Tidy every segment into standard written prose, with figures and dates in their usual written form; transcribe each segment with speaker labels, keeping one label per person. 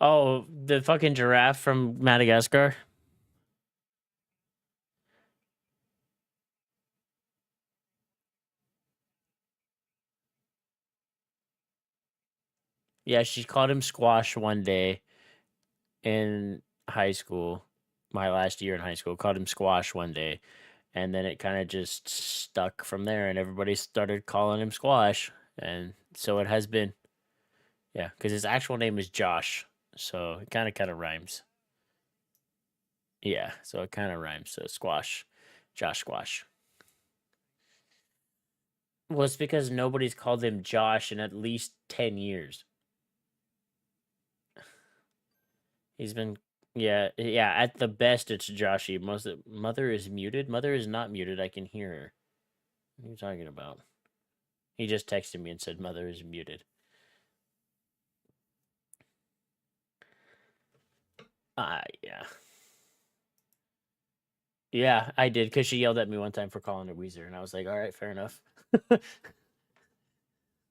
Speaker 1: Oh, the fucking giraffe from Madagascar. Yeah, she called him Squash one day in high school. My last year in high school, called him Squash one day, and then it kind of just stuck from there, and everybody started calling him Squash, and so it has been. Yeah, because his actual name is Josh, so it kind of rhymes. Yeah, so it kind of rhymes. So Squash, Josh Squash. Well, it's because nobody's called him Josh in at least 10 years. He's been, yeah, yeah. At the best, it's Joshy. Mother is muted. Mother is not muted. I can hear her. What are you talking about? He just texted me and said mother is muted. Yeah. Yeah, I did because she yelled at me one time for calling her Weezer, and I was like, all right, fair enough.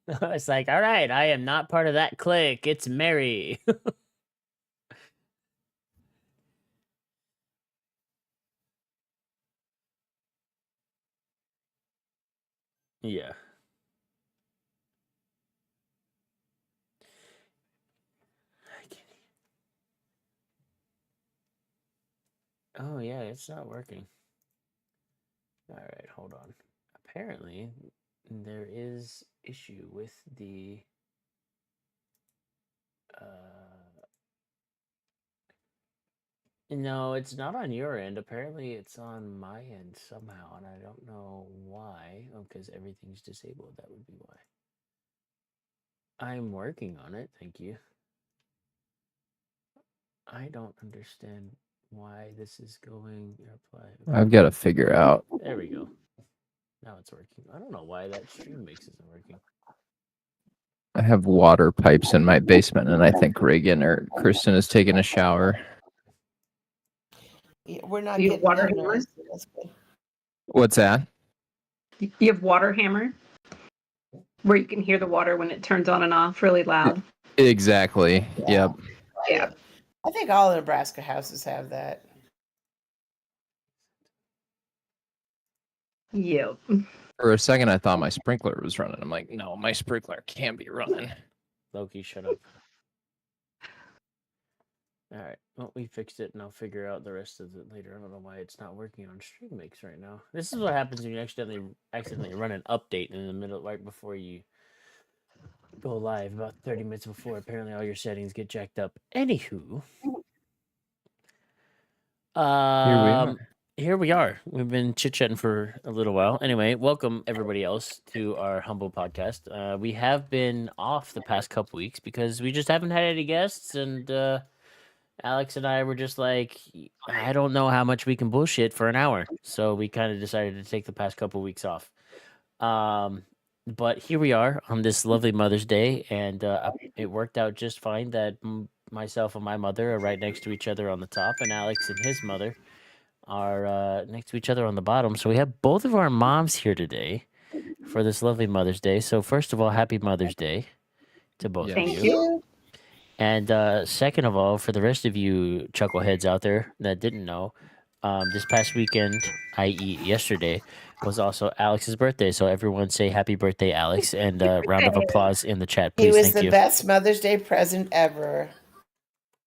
Speaker 1: It's like, all right, I am not part of that clique. It's Mary. Yeah. Oh, yeah, it's not working. All right, hold on. Apparently, there is issue with the no, it's not on your end. Apparently, it's on my end somehow, and I don't know why. Oh, because everything's disabled. That would be why. I'm working on it. Thank you. I don't understand why this is going. Apply.
Speaker 2: I've got to figure out.
Speaker 1: There we go. Now it's working. I don't know why that stream mix isn't working.
Speaker 2: I have water pipes in my basement, and I think Reagan or Kristen is taking a shower.
Speaker 3: Yeah, we're not
Speaker 4: You
Speaker 3: getting
Speaker 4: water
Speaker 3: that
Speaker 4: hammer?
Speaker 3: noise. That's good.
Speaker 2: What's that?
Speaker 4: You have water hammer, where you can hear the water when it turns on and off really loud.
Speaker 2: Exactly.
Speaker 3: Yeah.
Speaker 2: Yep.
Speaker 4: Yeah.
Speaker 3: I think all Nebraska houses have that.
Speaker 4: Yep.
Speaker 2: For a second, I thought my sprinkler was running. I'm like, no, my sprinkler can't be running.
Speaker 1: Loki, shut up. All right. Well, we fixed it, and I'll figure out the rest of it later. I don't know why it's not working on Stream Mix right now. This is what happens when you accidentally run an update in the middle, right before you go live, about 30 minutes before. Apparently, all your settings get jacked up. Anywho,
Speaker 2: Here we are.
Speaker 1: here we are. We've been chit chatting for a little while. Anyway, welcome everybody else to our humble podcast. We have been off the past couple weeks because we just haven't had any guests, and Alex and I were just like, I don't know how much we can bullshit for an hour. So we kind of decided to take the past couple weeks off. But here we are on this lovely Mother's Day, and it worked out just fine that myself and my mother are right next to each other on the top, and Alex and his mother are next to each other on the bottom. So we have both of our moms here today for this lovely Mother's Day. So first of all, happy Mother's Day to both of
Speaker 4: Thank
Speaker 1: you.
Speaker 4: you.
Speaker 1: And second of all, for the rest of you chuckleheads out there that didn't know, this past weekend, i.e., yesterday, was also Alex's birthday. So everyone say happy birthday, Alex, and round of applause in the chat,
Speaker 3: He
Speaker 1: please.
Speaker 3: was
Speaker 1: Thank
Speaker 3: the
Speaker 1: you.
Speaker 3: best Mother's Day present ever.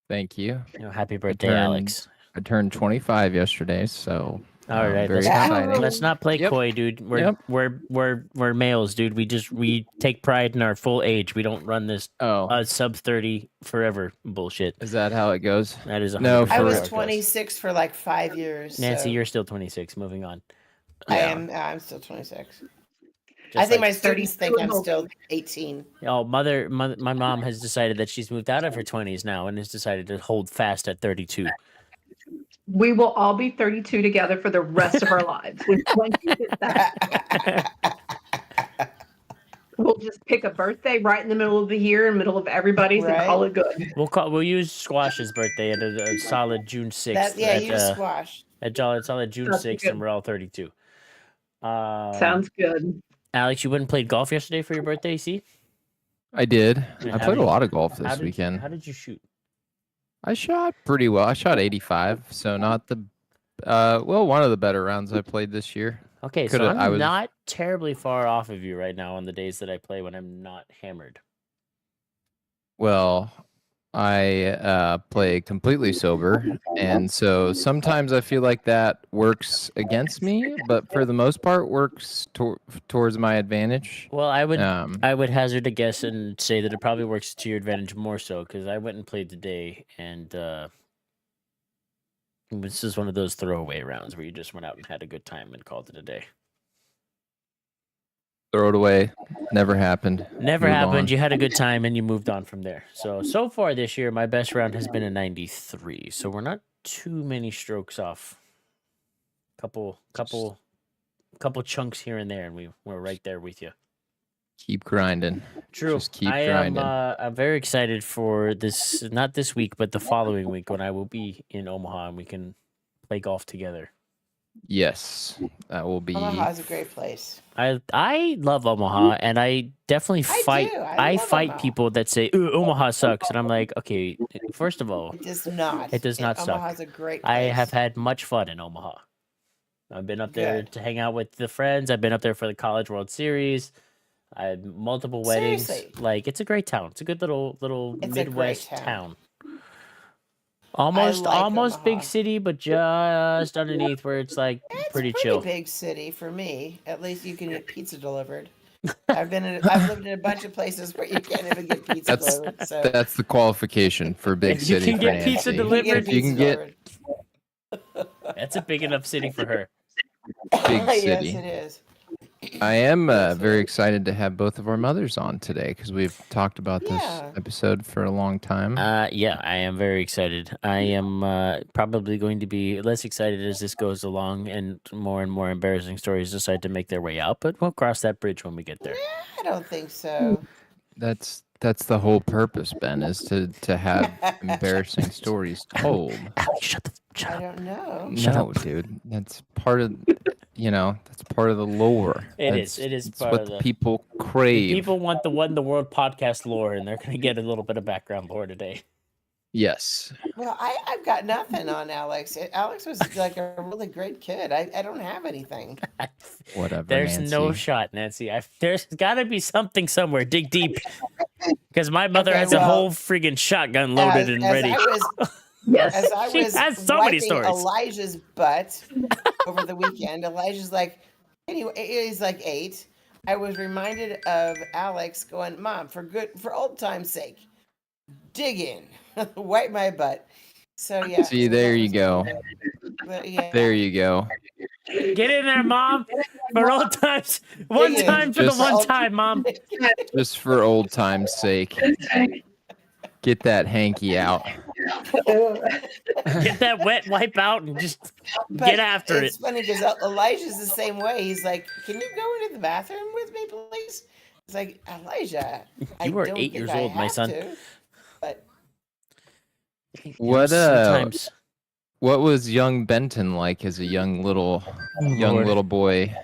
Speaker 2: Thank you.
Speaker 1: Happy birthday,
Speaker 2: turned-
Speaker 1: Alex.
Speaker 2: I turned 25 yesterday, so
Speaker 1: All right,
Speaker 2: very
Speaker 3: let's-
Speaker 2: exciting.
Speaker 1: Let's not play
Speaker 2: Yep.
Speaker 1: coy, dude.
Speaker 2: Yep.
Speaker 1: We're males, dude. We take pride in our full age. We don't run this
Speaker 2: Oh,
Speaker 1: sub 30 forever bullshit.
Speaker 2: is that how it goes?
Speaker 1: That is 100%
Speaker 2: No,
Speaker 3: I was
Speaker 1: how it goes.
Speaker 3: 26 for like 5 years.
Speaker 1: Nancy,
Speaker 3: so
Speaker 1: you're still 26. Moving on.
Speaker 3: I'm still 26.
Speaker 1: Just
Speaker 3: I think
Speaker 1: like-
Speaker 3: my students think I'm
Speaker 4: 32.
Speaker 3: still 18.
Speaker 1: Oh, my mom has decided that she's moved out of her 20s now and has decided to hold fast at 32.
Speaker 4: We will all be 32 together for the rest of our lives. When you hit that, we'll just pick a birthday right in the middle of the year, in the middle of everybody's, and call it good.
Speaker 1: We'll use Squash's birthday at a solid June 6th.
Speaker 3: You squash.
Speaker 1: At solid June
Speaker 4: Sounds
Speaker 1: 6th,
Speaker 4: good.
Speaker 1: and we're all 32.
Speaker 4: Sounds good.
Speaker 1: Alex, you went and played golf yesterday for your birthday, see?
Speaker 2: I did.
Speaker 1: Yeah,
Speaker 2: I
Speaker 1: how
Speaker 2: played
Speaker 1: did-
Speaker 2: a lot of golf
Speaker 1: How
Speaker 2: this
Speaker 1: did-
Speaker 2: weekend.
Speaker 1: How did you shoot?
Speaker 2: I shot pretty well. I shot 85, so not the one of the better rounds I played this year.
Speaker 1: Okay, so
Speaker 2: Coulda-
Speaker 1: I'm
Speaker 2: I was-
Speaker 1: not terribly far off of you right now on the days that I play when I'm not hammered.
Speaker 2: Well, I play completely sober, and so sometimes I feel like that works against me, but for the most part, works towards my advantage.
Speaker 1: Well, I would
Speaker 2: Um,
Speaker 1: hazard a guess and say that it probably works to your advantage more so because I went and played today, and this is one of those throwaway rounds where you just went out and had a good time and called it a day.
Speaker 2: throw it away. Never happened.
Speaker 1: Never
Speaker 2: Move
Speaker 1: happened.
Speaker 2: on.
Speaker 1: You had a good time and you moved on from there. So far this year, my best round has been a 93. So we're not too many strokes off. Couple chunks here and there, and we're right there with you.
Speaker 2: Keep grinding.
Speaker 1: True.
Speaker 2: Just keep
Speaker 1: I am.
Speaker 2: grinding.
Speaker 1: I'm very excited for this. Not this week, but the following week when I will be in Omaha and we can play golf together.
Speaker 2: Yes, that will be.
Speaker 3: Omaha's a great place.
Speaker 1: I love Omaha, and I definitely
Speaker 3: I
Speaker 1: fight.
Speaker 3: do. I love
Speaker 1: fight
Speaker 3: Omaha.
Speaker 1: people that say "Ooh, Omaha sucks," and I'm like, okay. First of all,
Speaker 3: It does not.
Speaker 1: It does not suck.
Speaker 3: Omaha's a great place.
Speaker 1: I have had much fun in Omaha. I've been up there
Speaker 3: Good.
Speaker 1: to hang out with the friends. I've been up there for the College World Series. I had multiple weddings.
Speaker 3: Seriously.
Speaker 1: Like it's a great town. It's a good little
Speaker 3: It's a great
Speaker 1: Midwest
Speaker 3: town.
Speaker 1: town. Almost
Speaker 3: like
Speaker 1: almost big
Speaker 3: Omaha.
Speaker 1: city, but just underneath where it's like
Speaker 3: It's
Speaker 1: pretty
Speaker 3: a pretty
Speaker 1: chill.
Speaker 3: big city for me. At least you can get pizza delivered. I've lived in a bunch of places where you can't even get pizza
Speaker 2: That's
Speaker 3: delivered. So
Speaker 2: that's the qualification for big
Speaker 1: If you
Speaker 2: city.
Speaker 1: can
Speaker 2: for
Speaker 1: get pizza
Speaker 2: Nancy.
Speaker 1: delivered,
Speaker 3: you
Speaker 2: If you can get
Speaker 1: That's a big enough city for her.
Speaker 2: big
Speaker 3: yes,
Speaker 2: city.
Speaker 3: it is.
Speaker 2: I am
Speaker 3: Yes, it
Speaker 2: very
Speaker 3: is.
Speaker 2: excited to have both of our mothers on today because we've talked about this
Speaker 3: Yeah.
Speaker 2: episode for a long time.
Speaker 1: Yeah, I am very excited. I am probably going to be less excited as this goes along and more embarrassing stories decide to make their way out, but we'll cross that bridge when we get there.
Speaker 3: I don't think so.
Speaker 2: That's the whole purpose, Ben, is to have embarrassing stories told.
Speaker 1: Shut
Speaker 3: I
Speaker 1: up.
Speaker 3: don't know.
Speaker 1: Shut
Speaker 2: No, dude, that's part of that's part of the lore.
Speaker 1: It
Speaker 2: That's-
Speaker 1: is. It is
Speaker 2: it's
Speaker 1: part
Speaker 2: what
Speaker 1: of
Speaker 2: the
Speaker 1: the
Speaker 2: people crave.
Speaker 1: people want the What in the World podcast lore, and they're going to get a little bit of background lore today.
Speaker 2: Yes.
Speaker 3: Well, I've got nothing on Alex. Alex was like a really great kid. I don't have anything.
Speaker 2: Whatever.
Speaker 1: There's no
Speaker 2: Nancy.
Speaker 1: shot, Nancy. There's got to be something somewhere. Dig deep, because my mother
Speaker 3: Okay,
Speaker 1: has a
Speaker 3: well,
Speaker 1: whole friggin' shotgun loaded and
Speaker 3: as
Speaker 1: ready.
Speaker 3: I was
Speaker 4: Yes.
Speaker 3: As I
Speaker 1: She
Speaker 3: was
Speaker 1: has so many
Speaker 3: wiping
Speaker 1: stories.
Speaker 3: Elijah's butt over the weekend, Elijah's like, anyway, he's like 8. I was reminded of Alex going, "Mom, for old time's sake, dig in, wipe my butt." So yeah.
Speaker 2: See,
Speaker 3: so
Speaker 2: there
Speaker 3: that
Speaker 2: you
Speaker 3: was
Speaker 2: go.
Speaker 3: kind of- yeah.
Speaker 2: There you go.
Speaker 1: Get in there, Mom. For old times. One
Speaker 3: Dig in.
Speaker 1: time for the
Speaker 2: Just-
Speaker 1: one time, Mom.
Speaker 2: Just for old time's sake. Get that hanky out.
Speaker 1: Get that wet wipe out and just
Speaker 3: But
Speaker 1: get after
Speaker 3: it's
Speaker 1: it.
Speaker 3: funny because Elijah's the same way. He's like, "Can you go into the bathroom with me, please?" It's like, Elijah, I
Speaker 1: You are
Speaker 3: don't
Speaker 1: 8
Speaker 3: think
Speaker 1: years
Speaker 3: I
Speaker 1: old, my
Speaker 3: have
Speaker 1: son.
Speaker 3: to, but
Speaker 2: What
Speaker 1: Sometimes.
Speaker 2: what was young Benton like as a young little
Speaker 1: Lord.
Speaker 2: boy?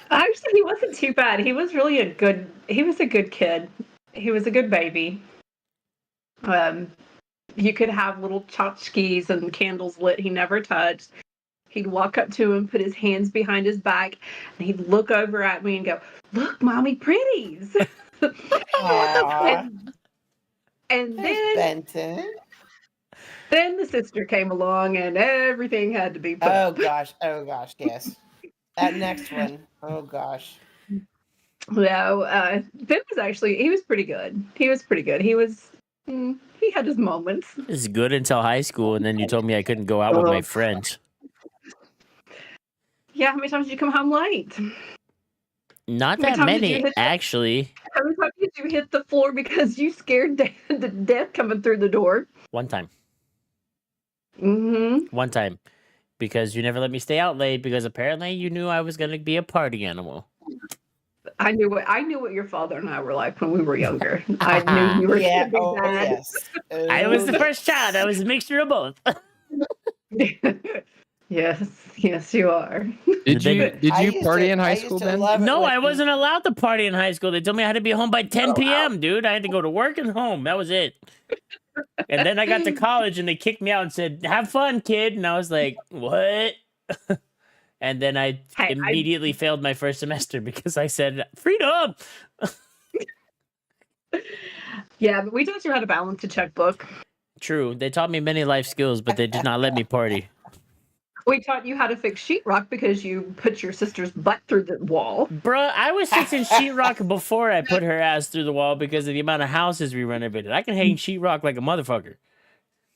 Speaker 4: Actually, he wasn't too bad. He was really a good kid. He was a good baby. You could have little tchotchkes and candles lit. He never touched. He'd walk up to him, put his hands behind his back, and he'd look over at me and go, "Look, mommy, pretties."
Speaker 3: aw,
Speaker 4: and
Speaker 3: there's
Speaker 4: then
Speaker 3: Benton.
Speaker 4: the sister came along, and everything had to be put
Speaker 3: Oh
Speaker 4: up.
Speaker 3: gosh, yes. That next one, oh gosh.
Speaker 4: No, Ben he was pretty good. He was pretty good. He had his moments.
Speaker 1: This is good until high school, and then you told me I couldn't go out with my friends.
Speaker 4: Yeah, how many times did you come home late?
Speaker 1: Not
Speaker 4: How many
Speaker 1: that
Speaker 4: times did you
Speaker 1: many,
Speaker 4: hit
Speaker 1: actually.
Speaker 4: How many times did you hit the floor because you scared Dad to death coming through the door?
Speaker 1: One time.
Speaker 4: Mm-hmm.
Speaker 1: One time. Because you never let me stay out late because apparently you knew I was going to be a party animal.
Speaker 4: I knew what your father and I were like when we were younger. I knew you were
Speaker 3: Yeah,
Speaker 4: gonna be
Speaker 3: oh
Speaker 4: bad.
Speaker 3: yes.
Speaker 1: I was the
Speaker 3: Oh,
Speaker 1: first child. I was a mixture of both.
Speaker 4: yes, you are.
Speaker 2: Did you
Speaker 3: I
Speaker 2: you
Speaker 3: used
Speaker 2: party
Speaker 3: to-
Speaker 2: in
Speaker 3: I
Speaker 2: high
Speaker 3: used
Speaker 2: school,
Speaker 3: to
Speaker 2: Ben?
Speaker 3: love it
Speaker 1: No,
Speaker 3: when-
Speaker 1: I wasn't allowed to party in high school. They told me I had to be home by 10 p.m., dude. I had to go to work and home. That was it. And then I got to college and they kicked me out and said, "Have fun, kid." And I was like, "What?" And then I immediately failed my first semester because I said, "Freedom."
Speaker 4: Yeah, but we taught you how to balance a checkbook.
Speaker 1: True. They taught me many life skills, but they did not let me party.
Speaker 4: We taught you how to fix sheetrock because you put your sister's butt through the wall.
Speaker 1: Bruh, I was fixing sheetrock before I put her ass through the wall because of the amount of houses we renovated. I can hang sheetrock like a motherfucker.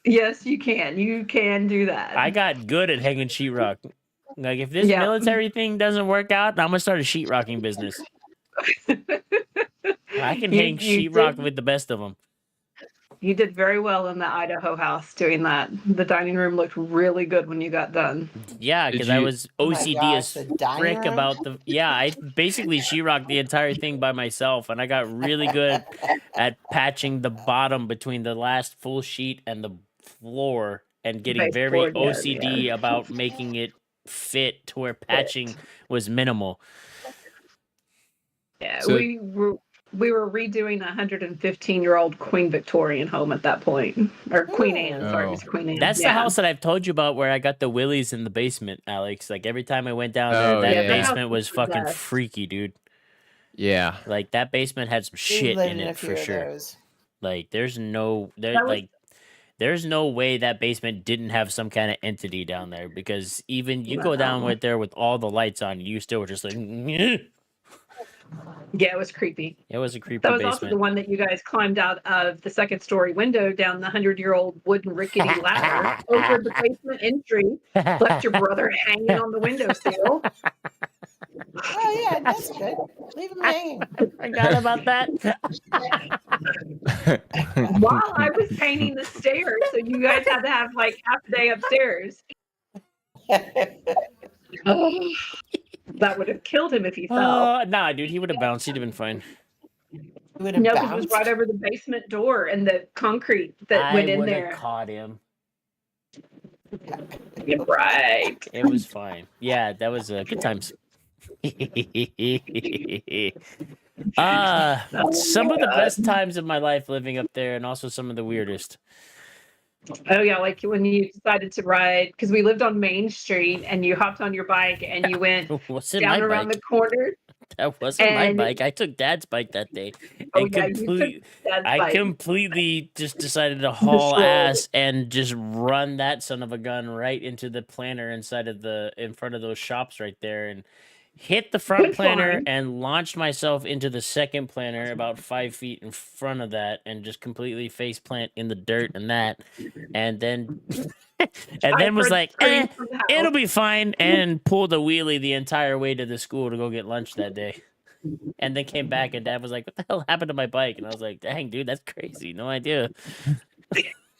Speaker 4: Yes, you can. You can do that.
Speaker 1: I got good at hanging sheetrock. Like, if this military thing doesn't work out, I'm gonna start a sheetrocking business. I can hang sheetrock with the best of them.
Speaker 4: You did very well in the Idaho house doing that. The dining room looked really good when you got done.
Speaker 1: Yeah, because I was
Speaker 3: Oh my
Speaker 1: OCD
Speaker 3: gosh,
Speaker 1: as
Speaker 3: the dining
Speaker 1: frick
Speaker 3: room?
Speaker 1: about the. Yeah, I basically sheetrocked the entire thing by myself, and I got really good at patching the bottom between the last full sheet and the floor, and getting very
Speaker 4: Baseboard,
Speaker 1: OCD about making it fit to where patching was minimal.
Speaker 4: Yeah,
Speaker 2: So-
Speaker 4: we were redoing a 115-year-old Queen Victorian home at that point, or Queen Anne. Sorry, it was Queen Anne.
Speaker 1: That's the house that I've told you about where I got the willies in the basement, Alex. Like, every time I went down there,
Speaker 2: Oh,
Speaker 1: that
Speaker 2: yeah.
Speaker 1: basement was
Speaker 4: That house was
Speaker 1: fucking
Speaker 4: the best.
Speaker 1: freaky, dude.
Speaker 2: Yeah.
Speaker 1: Like, that basement had some
Speaker 3: We
Speaker 1: shit
Speaker 3: lived
Speaker 1: in
Speaker 3: a
Speaker 1: it
Speaker 3: few
Speaker 1: for
Speaker 3: of
Speaker 1: sure.
Speaker 3: those.
Speaker 1: Like, there's no
Speaker 4: was-
Speaker 1: there's no way that basement didn't have some kind of entity down there, because even you go down
Speaker 4: Wow.
Speaker 1: right there with all the lights on, you still were just like,
Speaker 4: Yeah, it was creepy.
Speaker 1: it was a creepy
Speaker 4: That was also
Speaker 1: basement.
Speaker 4: the one that you guys climbed out of the second-story window down the 100-year-old wooden rickety ladder over the basement entry. Left your brother hanging on the windowsill.
Speaker 3: Oh yeah, that's good. Leave them hanging.
Speaker 1: Forgot about that.
Speaker 4: While I was painting the stairs, so you guys had to have like half a day upstairs. That would have killed him if he fell.
Speaker 1: Nah, dude, he would have bounced. He'd have been fine.
Speaker 3: Would have
Speaker 4: No, because it was
Speaker 3: bounced.
Speaker 4: right over the basement door and the concrete that went
Speaker 1: I
Speaker 4: in
Speaker 1: would have
Speaker 4: there.
Speaker 1: caught him.
Speaker 4: Right.
Speaker 1: It was fine. Yeah, that was good times. Some of the best times of my life living up there, and also some of the weirdest.
Speaker 4: Oh yeah, like when you decided to ride, because we lived on Main Street, and you hopped on your bike and you went
Speaker 1: What's in
Speaker 4: down
Speaker 1: my
Speaker 4: around
Speaker 1: bike?
Speaker 4: the corner.
Speaker 1: That wasn't my
Speaker 4: And
Speaker 1: bike. I took Dad's bike that day,
Speaker 4: oh
Speaker 1: and
Speaker 4: yeah, you took Dad's
Speaker 1: I
Speaker 4: bike.
Speaker 1: completely just decided to haul
Speaker 4: Destroyed
Speaker 1: ass and just run that son of a gun right into the planter in front of those shops right there, and hit the front
Speaker 4: Good
Speaker 1: planter
Speaker 4: flying.
Speaker 1: and launched myself into the second planter about 5 feet in front of that, and just completely face plant in the dirt and that, and then and
Speaker 4: I
Speaker 1: then was
Speaker 4: heard
Speaker 1: like,
Speaker 4: screams from the
Speaker 1: it'll
Speaker 4: house.
Speaker 1: be fine, and pulled a wheelie the entire way to the school to go get lunch that day. And then came back, and Dad was like, "What the hell happened to my bike?" And I was like, "Dang, dude, that's crazy. No idea."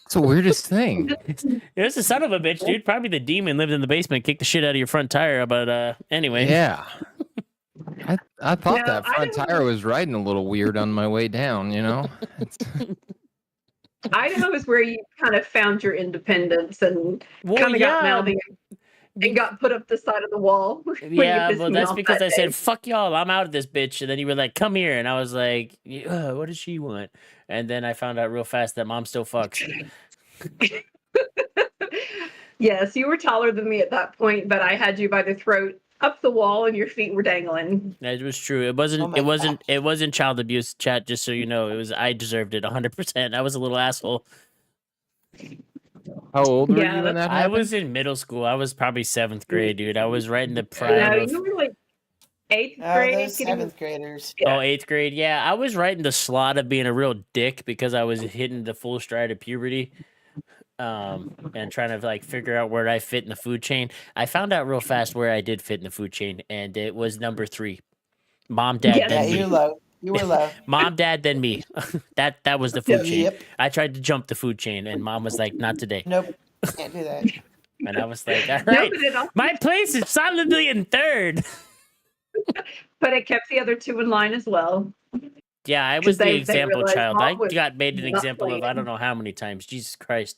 Speaker 2: It's the weirdest thing.
Speaker 1: It was the son of a bitch, dude. Probably the demon lived in the basement, kicked the shit out of your front tire. But anyway,
Speaker 2: Yeah. I thought
Speaker 4: No,
Speaker 2: that front tire was riding a little weird on my way down, you know?
Speaker 4: Idaho is where you kind of found your independence and
Speaker 1: well,
Speaker 4: kind of got
Speaker 1: yeah,
Speaker 4: mouthy and got put up the side of the wall when you
Speaker 1: yeah.
Speaker 4: pissed
Speaker 1: Well,
Speaker 4: me
Speaker 1: that's
Speaker 4: off
Speaker 1: because
Speaker 4: that
Speaker 1: I
Speaker 4: day.
Speaker 1: said, "Fuck y'all, I'm out of this bitch." And then you were like, "Come here," and I was like, "What does she want?" And then I found out real fast that Mom still fucks.
Speaker 4: Yes, you were taller than me at that point, but I had you by the throat up the wall and your feet were dangling.
Speaker 1: That was true. It wasn't.
Speaker 3: Oh my
Speaker 1: It wasn't.
Speaker 3: gosh.
Speaker 1: It wasn't child abuse, chat. Just so you know, it was. I deserved it 100%. I was a little asshole.
Speaker 2: How old were
Speaker 4: Yeah,
Speaker 2: you when that
Speaker 1: I
Speaker 2: happened?
Speaker 1: was in middle school. I was probably 7th grade, dude. I was right in the prime
Speaker 4: No,
Speaker 1: of
Speaker 4: you were like 8th
Speaker 3: Oh,
Speaker 4: grade.
Speaker 3: those
Speaker 4: getting-
Speaker 3: 7th graders.
Speaker 4: Yeah.
Speaker 1: 8th grade. Yeah, I was right in the slot of being a real dick because I was hitting the full stride of puberty, and trying to like figure out where I fit in the food chain. I found out real fast where I did fit in the food chain, and it was number 3. Mom, Dad,
Speaker 4: Yes.
Speaker 3: Yeah,
Speaker 1: then me.
Speaker 3: you're low. You were low.
Speaker 1: Mom, Dad, then me. that was the food chain.
Speaker 3: Yep.
Speaker 1: I tried to jump the food chain, and Mom was like, "Not today."
Speaker 3: Nope. Can't do that.
Speaker 1: And I was like, "All
Speaker 4: No,
Speaker 1: right,
Speaker 4: but it also,
Speaker 1: my place is solidly in 3rd."
Speaker 4: but it kept the other two in line as well.
Speaker 1: Yeah, I
Speaker 4: 'Cause
Speaker 1: was the
Speaker 4: they
Speaker 1: example
Speaker 4: realized
Speaker 1: child.
Speaker 4: Mom
Speaker 1: I
Speaker 4: was
Speaker 1: got made an
Speaker 4: not
Speaker 1: example of I
Speaker 4: playing.
Speaker 1: don't know how many times. Jesus Christ.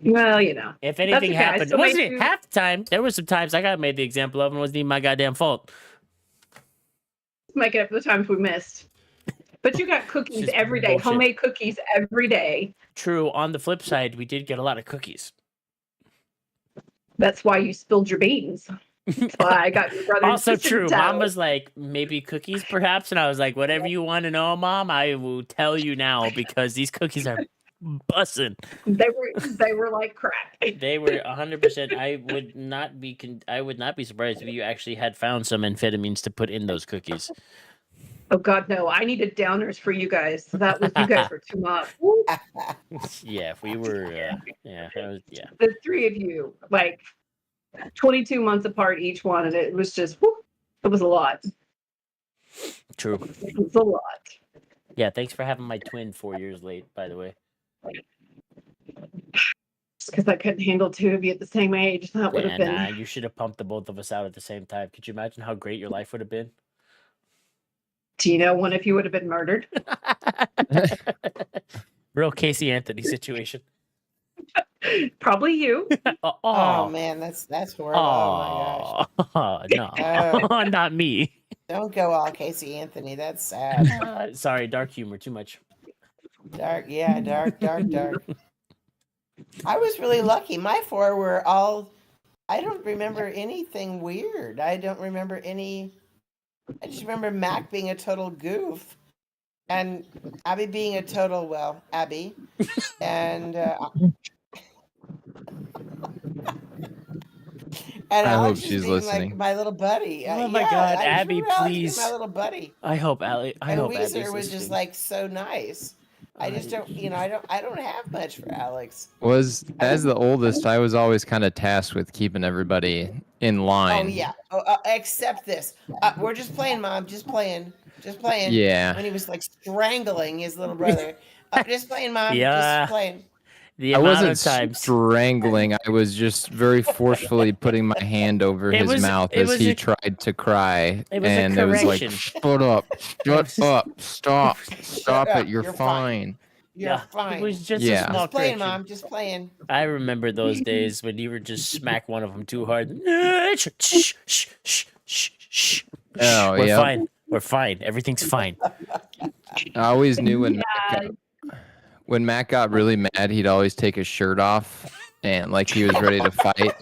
Speaker 4: Well, you know.
Speaker 1: If anything
Speaker 4: okay, I
Speaker 1: happened,
Speaker 4: still
Speaker 1: wasn't
Speaker 4: made
Speaker 1: it
Speaker 4: you-
Speaker 1: half the time? There was some times I got made the example of and it wasn't even my goddamn fault.
Speaker 4: Make it up for the times we missed. But you got cookies
Speaker 1: Just
Speaker 4: every day,
Speaker 1: bullshit.
Speaker 4: homemade cookies every day.
Speaker 1: True. On the flip side, we did get a lot of cookies.
Speaker 4: That's why you spilled your beans. That's why I got your brother. and
Speaker 1: Also
Speaker 4: sister
Speaker 1: true.
Speaker 4: to
Speaker 1: Mom
Speaker 4: tell.
Speaker 1: was like, maybe cookies perhaps. And I was like, whatever you want to know, Mom, I will tell you now because these cookies are bussin'.
Speaker 4: They were like crack.
Speaker 1: They were 100%. I would not be surprised if you actually had found some amphetamines to put in those cookies.
Speaker 4: Oh God, no! I needed downers for you guys. That was you guys were too much. Woo.
Speaker 1: Yeah, if we were, yeah, that was, yeah.
Speaker 4: The three of you, like 22 months apart each one, and it was just, woo, it was a lot.
Speaker 1: True.
Speaker 4: It was a lot.
Speaker 1: Yeah, thanks for having my twin 4 years late, by the way.
Speaker 4: Just because I couldn't handle two of you at the same age, that would have
Speaker 1: Yeah,
Speaker 4: been.
Speaker 1: you should have pumped the both of us out at the same time. Could you imagine how great your life would have been?
Speaker 4: Do you know one if you would have been murdered?
Speaker 1: Real Casey Anthony situation.
Speaker 4: Probably you.
Speaker 3: Oh man, that's horrible. Oh my gosh.
Speaker 1: No,
Speaker 3: Oh.
Speaker 1: not me.
Speaker 3: Don't go all Casey Anthony. That's sad.
Speaker 1: Sorry, dark humor, too much.
Speaker 3: Dark, yeah, dark. I was really lucky. My 4 were all. I don't remember anything weird. I don't remember any. I just remember Mac being a total goof, and Abby being a total Abby, and and
Speaker 2: I hope
Speaker 3: Alex just
Speaker 2: she's
Speaker 3: being
Speaker 2: listening.
Speaker 3: like my little buddy.
Speaker 1: Oh my God,
Speaker 3: I
Speaker 1: Abby,
Speaker 3: remember Alex being
Speaker 1: please.
Speaker 3: my little buddy.
Speaker 1: I hope Abby's
Speaker 3: And Weezer was just
Speaker 1: listening.
Speaker 3: like so nice. I just don't, I don't have much for Alex.
Speaker 2: Was as the oldest, I was always kind of tasked with keeping everybody in line.
Speaker 3: Oh yeah. Except this. We're just playing, Mom. Just playing.
Speaker 2: Yeah.
Speaker 3: When he was like strangling his little brother. Just playing, Mom.
Speaker 1: Yeah.
Speaker 3: Just playing.
Speaker 1: The
Speaker 2: I
Speaker 1: amount
Speaker 2: wasn't
Speaker 1: of times.
Speaker 2: strangling. I was just very forcefully putting my hand over
Speaker 1: It
Speaker 2: his
Speaker 1: was-
Speaker 2: mouth
Speaker 1: it
Speaker 2: as
Speaker 1: was
Speaker 2: he
Speaker 1: a-
Speaker 2: tried to cry.
Speaker 1: It was a
Speaker 2: And it was like,
Speaker 1: correction.
Speaker 2: shut up,
Speaker 1: was-
Speaker 2: stop
Speaker 3: up,
Speaker 2: it, you're
Speaker 3: you're
Speaker 2: fine.
Speaker 3: fine. You're fine.
Speaker 1: It was just
Speaker 2: Yeah.
Speaker 1: a small
Speaker 3: Just playing,
Speaker 1: correction.
Speaker 3: Mom. Just playing.
Speaker 1: I remember those days when you would just smack one of them too hard.
Speaker 2: Oh,
Speaker 1: We're
Speaker 2: yep.
Speaker 1: fine. We're fine. Everything's fine.
Speaker 2: I always knew
Speaker 4: Yeah.
Speaker 2: when Matt got really mad, he'd always take his shirt off and like he was ready to fight.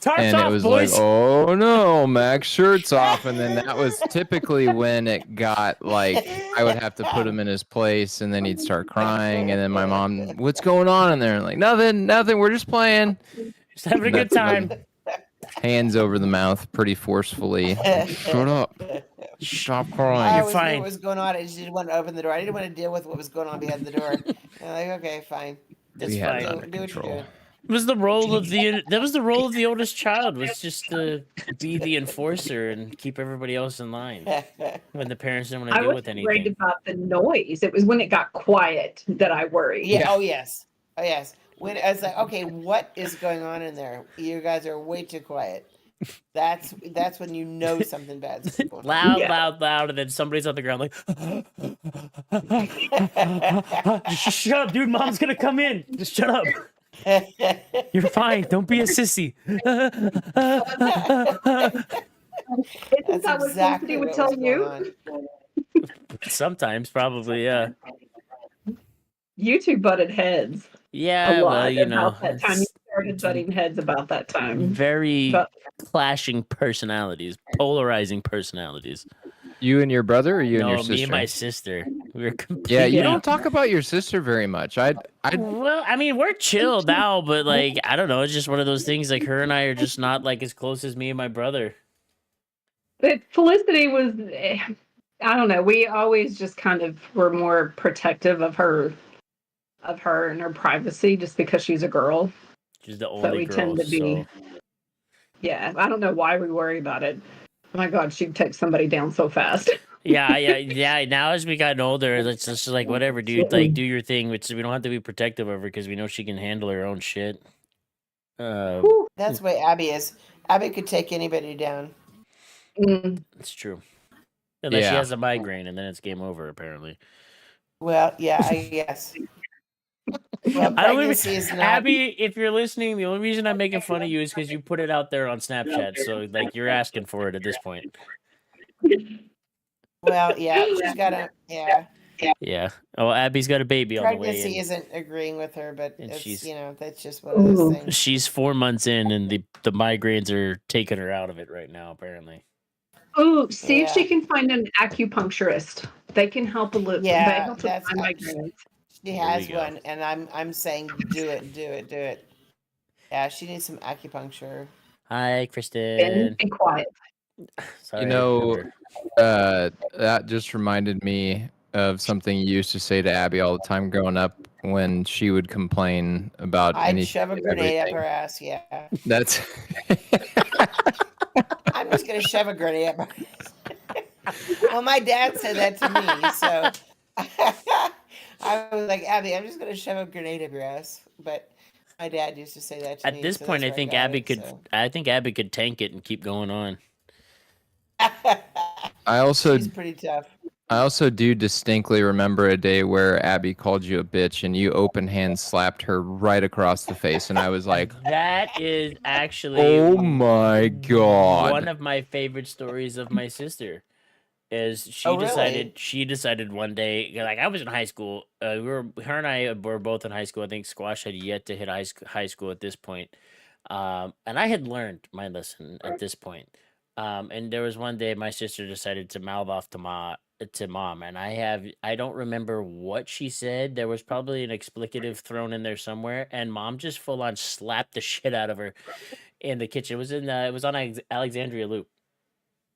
Speaker 1: Tarps
Speaker 2: and it
Speaker 1: off,
Speaker 2: was
Speaker 1: boys.
Speaker 2: like, oh no, Max shirt's off. And then that was typically when it got like I would have to put him in his place, and then he'd start crying, and then my mom, what's going on in there? And like, nothing, we're just playing.
Speaker 1: Just having a
Speaker 2: And
Speaker 1: good
Speaker 2: that's when
Speaker 1: time.
Speaker 2: hands over the mouth pretty forcefully. Shut up. Stop
Speaker 3: I
Speaker 2: crying.
Speaker 1: You're
Speaker 3: always knew
Speaker 1: fine.
Speaker 3: what was going on. I just didn't want to open the door. I didn't want to deal with what was going on behind the door. I'm like, okay, fine.
Speaker 1: It's
Speaker 2: We had it
Speaker 1: fine.
Speaker 2: under
Speaker 3: Do what you're
Speaker 2: control.
Speaker 3: doing.
Speaker 1: It was the role of the oldest child, was just to be the enforcer and keep everybody else in line when the parents didn't want to
Speaker 4: I
Speaker 1: deal with
Speaker 4: wasn't worried
Speaker 1: anything.
Speaker 4: about the noise. It was when it got quiet that I worried.
Speaker 3: Yeah. Oh yes. Oh yes. When I was like, okay, what is going on in there? You guys are way too quiet. That's when you know something bad's going on.
Speaker 1: Loud,
Speaker 4: Yeah.
Speaker 1: loud, and then somebody's on the ground like, just shut up, dude. Mom's gonna come in. Just shut up. You're fine. Don't be a sissy.
Speaker 4: Isn't
Speaker 3: That's
Speaker 4: that what
Speaker 3: exactly
Speaker 4: Felicity would
Speaker 3: what
Speaker 4: tell
Speaker 3: was going
Speaker 4: you?
Speaker 3: on.
Speaker 1: Sometimes, probably, yeah.
Speaker 4: You two butted heads
Speaker 1: Yeah,
Speaker 4: a lot
Speaker 1: well, you know,
Speaker 4: about that time. You started butting heads about that time.
Speaker 1: very
Speaker 4: But
Speaker 1: clashing personalities, polarizing personalities.
Speaker 2: You and your brother, or you and your
Speaker 1: No,
Speaker 2: sister?
Speaker 1: me and my sister. We were completely.
Speaker 2: Yeah, you
Speaker 4: Yeah.
Speaker 2: don't talk about your sister very much.
Speaker 1: Well, I mean, we're chill now, but like, I don't know. It's just one of those things. Like, her and I are just not like as close as me and my brother.
Speaker 4: But Felicity was, I don't know. We always just kind of were more protective of her and her privacy, just because she's a girl.
Speaker 1: She's the
Speaker 4: So
Speaker 1: only
Speaker 4: we
Speaker 1: girl.
Speaker 4: tend to be,
Speaker 1: So
Speaker 4: yeah. I don't know why we worry about it. Oh my God, she'd take somebody down so fast.
Speaker 1: yeah. Now as we gotten older, it's just like whatever, dude. Like, do your thing. Which we don't have to be protective of her because we know she can handle her own shit.
Speaker 4: Whew.
Speaker 3: That's the way Abby is. Abby could take anybody down.
Speaker 4: Mm.
Speaker 1: It's true. Unless she
Speaker 2: Yeah.
Speaker 1: has a migraine, and then it's game over. Apparently.
Speaker 3: Well, yeah, I guess. Well,
Speaker 1: I don't
Speaker 3: pregnancy is not.
Speaker 1: Abby, if you're listening, the only reason I'm making fun of you is because you put it out there on Snapchat. So like, you're asking for it at this point.
Speaker 3: Well, yeah, she's got a
Speaker 1: Yeah. Oh, Abby's got a baby on the way.
Speaker 3: pregnancy
Speaker 1: And
Speaker 3: isn't agreeing with her, but
Speaker 1: And
Speaker 3: it's
Speaker 1: she's-
Speaker 3: that's just one of those
Speaker 4: Ooh.
Speaker 3: things.
Speaker 1: she's 4 months in, and the migraines are taking her out of it right now. Apparently.
Speaker 4: Oh, see if
Speaker 3: Yeah.
Speaker 4: she can find an acupuncturist. They can help a little.
Speaker 3: Yeah,
Speaker 4: they help with
Speaker 3: that's
Speaker 4: my
Speaker 3: actually-
Speaker 4: migraines.
Speaker 3: She
Speaker 1: There
Speaker 3: has
Speaker 1: we go.
Speaker 3: one, and I'm saying do it. Yeah, she needs some acupuncture.
Speaker 1: Hi, Kristen.
Speaker 4: Be quiet.
Speaker 1: Sorry,
Speaker 2: You know,
Speaker 1: remember.
Speaker 2: that just reminded me of something you used to say to Abby all the time growing up when she would complain about
Speaker 3: I'd
Speaker 2: anything.
Speaker 3: shove a
Speaker 2: and
Speaker 3: grenade up
Speaker 2: everything.
Speaker 3: her ass. Yeah,
Speaker 2: That's
Speaker 3: I'm just gonna shove a grenade up her ass. Well, my dad said that to me, so I was like, Abby, I'm just gonna shove a grenade up your ass. But my dad used to say that to me.
Speaker 1: At this
Speaker 3: so
Speaker 1: point,
Speaker 3: that's
Speaker 1: I
Speaker 3: where
Speaker 1: think
Speaker 3: got
Speaker 1: Abby
Speaker 3: it,
Speaker 1: could.
Speaker 3: so.
Speaker 1: I think Abby could tank it and keep going on.
Speaker 2: I also
Speaker 3: She's pretty tough.
Speaker 2: do distinctly remember a day where Abby called you a bitch and you open hand slapped her right across the face, and I was like,
Speaker 1: That is actually.
Speaker 2: oh my god.
Speaker 1: One of my favorite stories of my sister is she
Speaker 3: Oh, really?
Speaker 1: decided one day, like, I was in high school. Her and I were both in high school. I think Squash had yet to hit high school at this point. And I had learned my lesson at this point. And there was one day my sister decided to mouth off to mom, and I don't remember what she said. There was probably an expletive thrown in there somewhere, and mom just full on slapped the shit out of her in the kitchen. It was on Alexandria Loop.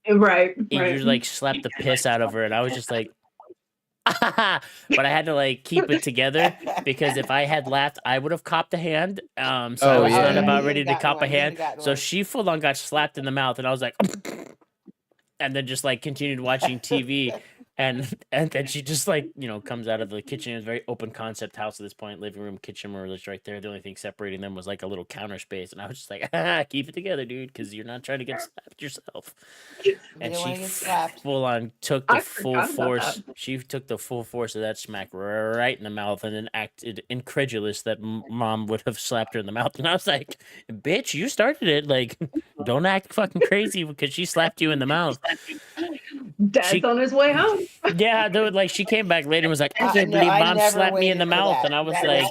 Speaker 4: Right.
Speaker 1: He
Speaker 4: Right.
Speaker 1: just like slapped the piss out of her, and I was just like, but I had to like keep it together because if I had laughed, I would have copped a hand. So I was
Speaker 2: Oh, yeah.
Speaker 1: not about
Speaker 3: You'd
Speaker 1: ready
Speaker 3: have
Speaker 1: to
Speaker 3: gotten
Speaker 1: cop a
Speaker 3: one, you'd have
Speaker 1: hand.
Speaker 3: gotten
Speaker 1: So
Speaker 3: one.
Speaker 1: she full on got slapped in the mouth, and I was like, and then just like continued watching TV. And then she just like, comes out of the kitchen. It was a very open concept house at this point. Living room, kitchen were just right there. The only thing separating them was like a little counter space. And I was just like, keep it together, dude, because you're not trying to get slapped yourself.
Speaker 3: You
Speaker 1: And
Speaker 3: don't
Speaker 1: she
Speaker 3: wanna get slapped.
Speaker 1: full on took the
Speaker 4: I
Speaker 1: full
Speaker 4: forgot about
Speaker 1: force.
Speaker 4: that.
Speaker 1: She took the full force of that smack right in the mouth, and then acted incredulous that mom would have slapped her in the mouth. And I was like, bitch, you started it. Like, don't act fucking crazy because she slapped you in the mouth.
Speaker 4: Dad's
Speaker 1: She-
Speaker 4: on his way home.
Speaker 1: Yeah, dude, like she came back later and was like, I couldn't
Speaker 3: No,
Speaker 1: believe
Speaker 3: I
Speaker 1: mom
Speaker 3: never
Speaker 1: slapped me in
Speaker 3: waited
Speaker 1: the
Speaker 3: for
Speaker 1: mouth.
Speaker 3: that.
Speaker 1: And I was
Speaker 3: that
Speaker 1: like,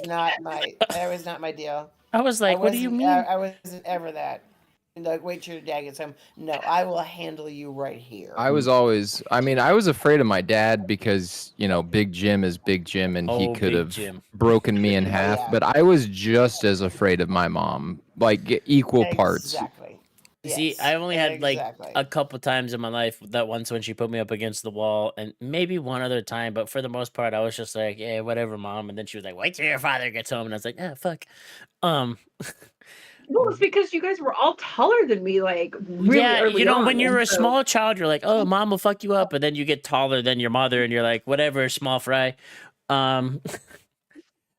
Speaker 3: was not my deal.
Speaker 1: what do you mean?
Speaker 3: I wasn't ever that. Like, wait till your dad gets home. No, I will handle you right here.
Speaker 2: I was afraid of my dad because, Big Jim is Big Jim and he
Speaker 1: Oh,
Speaker 2: could
Speaker 1: Big
Speaker 2: have
Speaker 1: Jim.
Speaker 2: broken me in
Speaker 3: Oh
Speaker 2: half.
Speaker 3: yeah,
Speaker 2: But I was just as afraid of my mom, like equal parts.
Speaker 3: exactly.
Speaker 1: See,
Speaker 3: Yes,
Speaker 1: I only had like
Speaker 3: exactly.
Speaker 1: a couple times in my life, that once when she put me up against the wall, and maybe one other time, but for the most part, I was just like, yeah, whatever, mom. And then she was like, wait till your father gets home. And I was like, ah, fuck. Um,
Speaker 4: Well, it's because you guys were all taller than me, like really
Speaker 1: yeah,
Speaker 4: early on.
Speaker 1: when you're
Speaker 4: And
Speaker 1: a
Speaker 4: so,
Speaker 1: small child, you're like, oh, mom will fuck you up. And then you get taller than your mother, and you're like, whatever, small fry. Um,